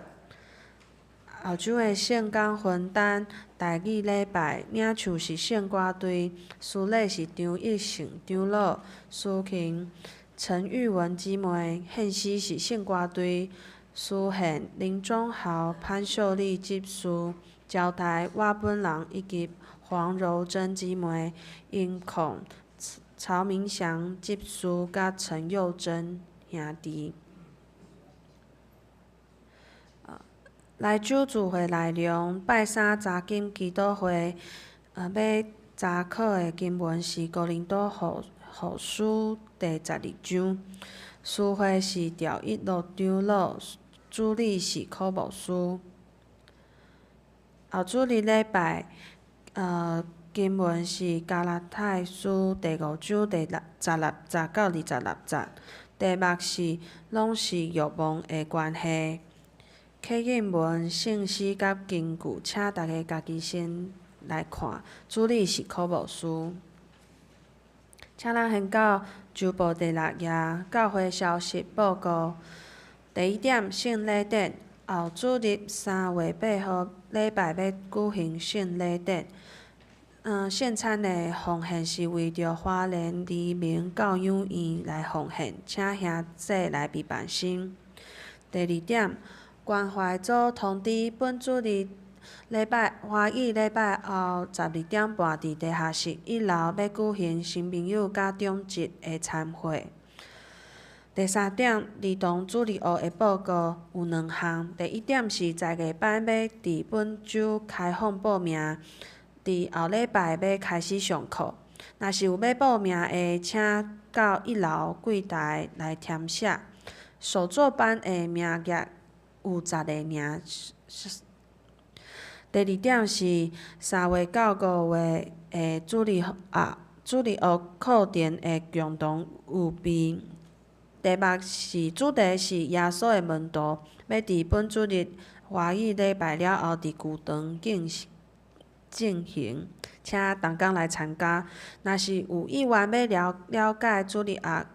Speaker 3: 后周的圣工分担第2礼拜，领唱是圣歌队，司礼是张义胜长老，司琴陈玉文姊妹，献诗是圣歌队，司献林忠豪、潘秀丽执事，交台我本人以及黄柔珍姊妹，音控曹明祥执事甲陈佑珍兄弟。来主聚会内容，拜三查经祈祷会，要查考的经文是《哥林多后书》第12章，司会是赵一乐长老，主理是科牧师。后主日礼拜，经文是《加拉太书》第5章第16节到26节，题目是拢是欲望的关系。启引文、圣诗甲经句，请大家家己先来看。主理是科牧师。请咱先到周报第6页，教会消息报告。第1点，圣礼典。后主日3月8号礼拜要举行圣礼典。献餐的奉献是为着花莲黎明教养院来奉献，请兄姐来备办心。第2点。关怀组通知本主日华语礼拜后12点半伫地下室1楼要举行新朋友甲长职的参会。第3点，儿童主日学的报告有2项。第1点是在月班要伫本周开放报名，伫后礼拜要开始上课。若是有要报名的，请到1楼柜台来填写。手作班的名额有10个尔。第2点是3月到5月的主日学课程的共同预备。题目是主题是耶稣的门徒，要伫本主日华语礼拜了后伫旧堂进行，请同工来参加。若是有意愿要了解主日学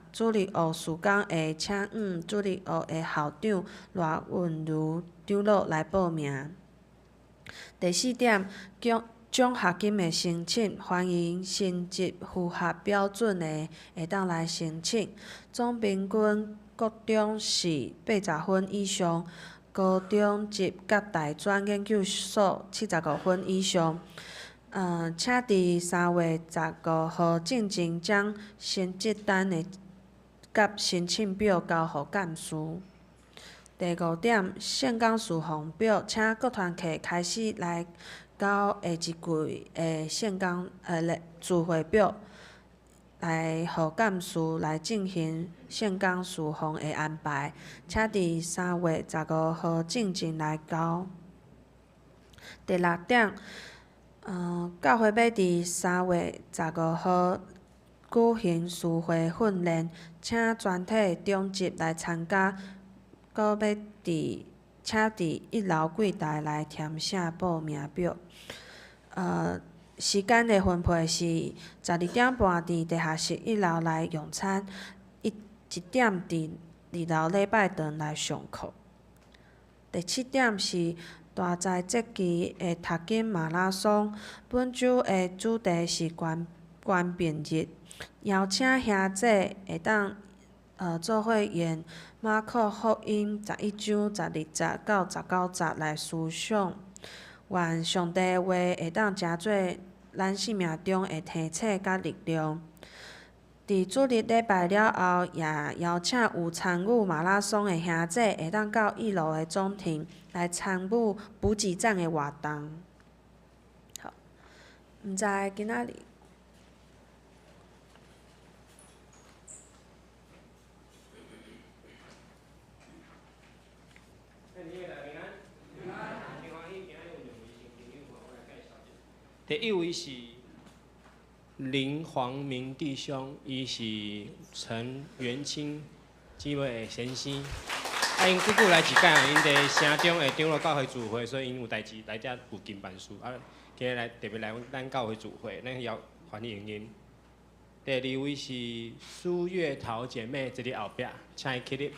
Speaker 3: 事工的，请主日学的校长罗韵如长老来报名。第4点，奖学金的申请，欢迎成绩符合标准的会当来申请。总平均国中是80分以上，高中级甲大专研究所75分以上。请伫3月15号进前将成绩单的甲申请表交予干事。第5点，圣港事奉表，请各团契开始来交下一季的圣港聚会表，来予干事来进行圣港事奉的安排，请伫3月15号进前来交。第6点，教会要伫3月15号举行诗会训练，请全体长职来参加，搁请伫1楼柜台来填写报名表。时间的分配是12点半伫地下室1楼来用餐，1点伫2楼礼拜堂来上课。第7点是大在节期的读经马拉松，本周的主题是关闭日，邀请兄姐会当做伙用马可福音11章12节到19节来思想，愿上帝的话会当成做咱生命中的提醒甲力量。伫主日礼拜了后，也邀请有参与马拉松的兄姐会当到1楼的总庭来参与补给站的活动。好，毋知今仔日。
Speaker 5: 第1位是林黄明弟兄，伊是陈元清姊妹的先生。因久久来一届，因伫城中的长老教会聚会，所以因有代志来遮附近办事。今日来特别来咱教会聚会，咱要欢迎因。第2位是苏月桃姐妹，这里后壁，请伊起立。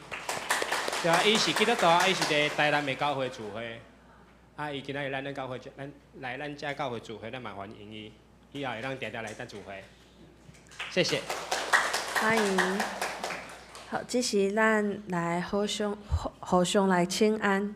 Speaker 5: 对啊，伊是基督徒，伊是伫台南的教会聚会。伊今仔日咱教会，咱遮教会聚会，咱嘛欢迎伊，以后会当常常来咱聚会。谢谢。
Speaker 3: 欢迎。好，这是咱来互相来请安。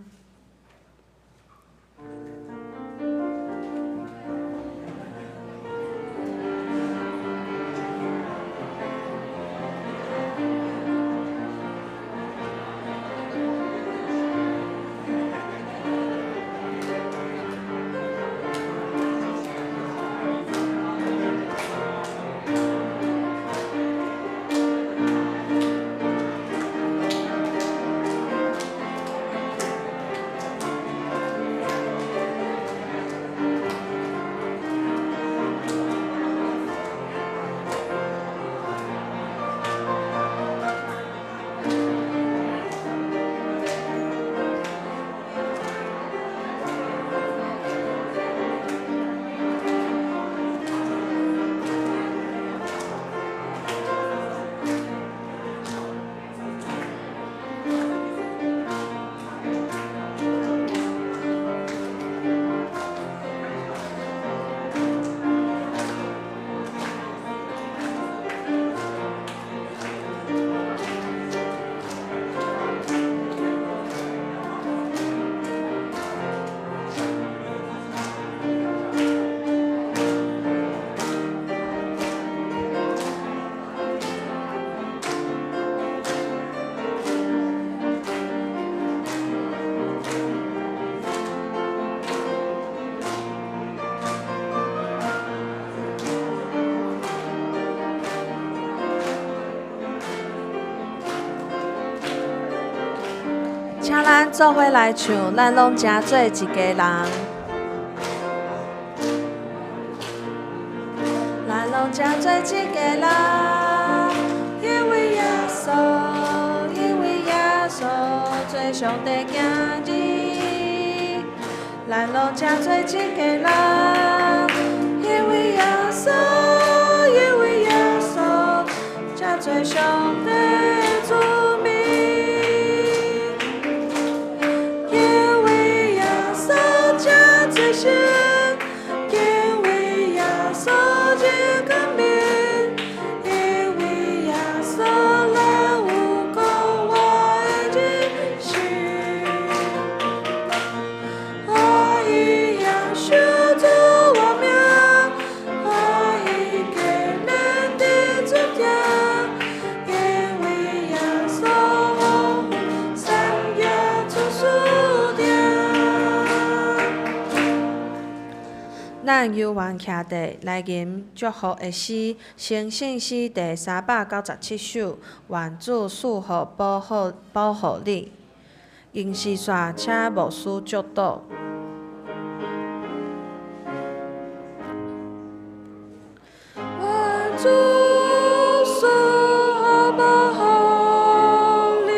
Speaker 3: 请咱做伙来唱，咱拢真做一家人。咱拢真做一家人，因为耶稣，因为耶稣做上帝囝儿。咱拢真做一家人，因为耶稣，因为耶稣真做上帝子民。因为耶稣真做神，因为耶稣真个名，因为耶稣来无过我的人生。我以耶稣做我名，我以给人的主名，因为耶稣我三业主属定。咱犹原徛地来吟祝福的诗，诚信诗第397首，愿主赐福保护你。因是煞请牧师祝祷。愿主赐福保护你，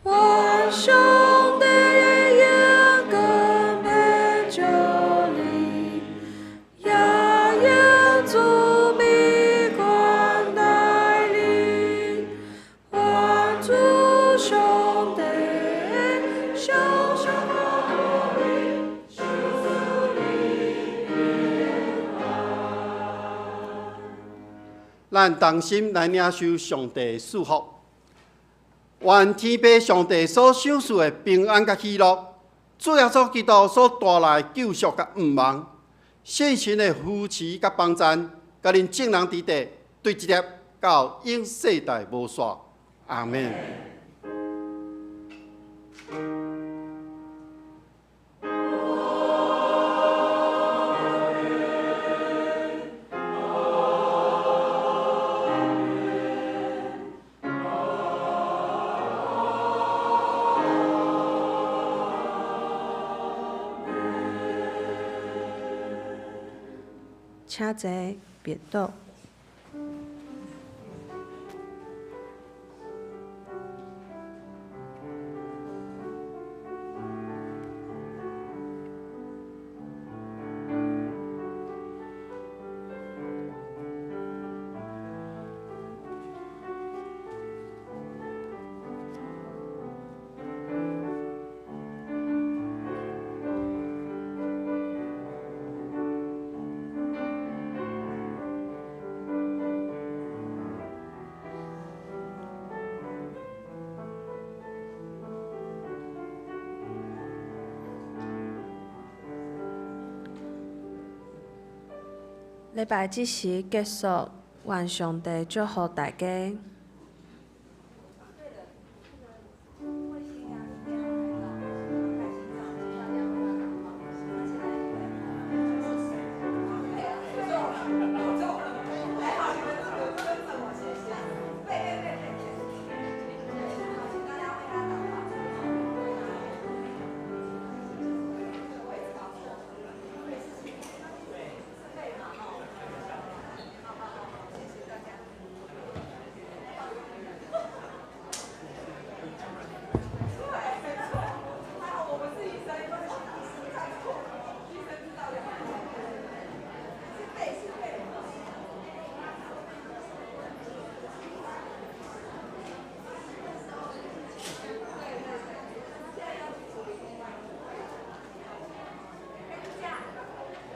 Speaker 3: 愿上帝的眼光陪着你，夜夜主必款待你，愿主上帝小小保护你，守住你平安。
Speaker 6: 咱同心来领受上帝的祝福，愿天父上帝所赏赐的平安甲喜乐，主耶稣基督所带来的救赎甲盼望，现前的扶持甲帮赞，甲恁众人伫地，对一粒到永世代无煞。阿门。
Speaker 3: 请坐，别倒。礼拜即时结束，愿上帝祝福大家。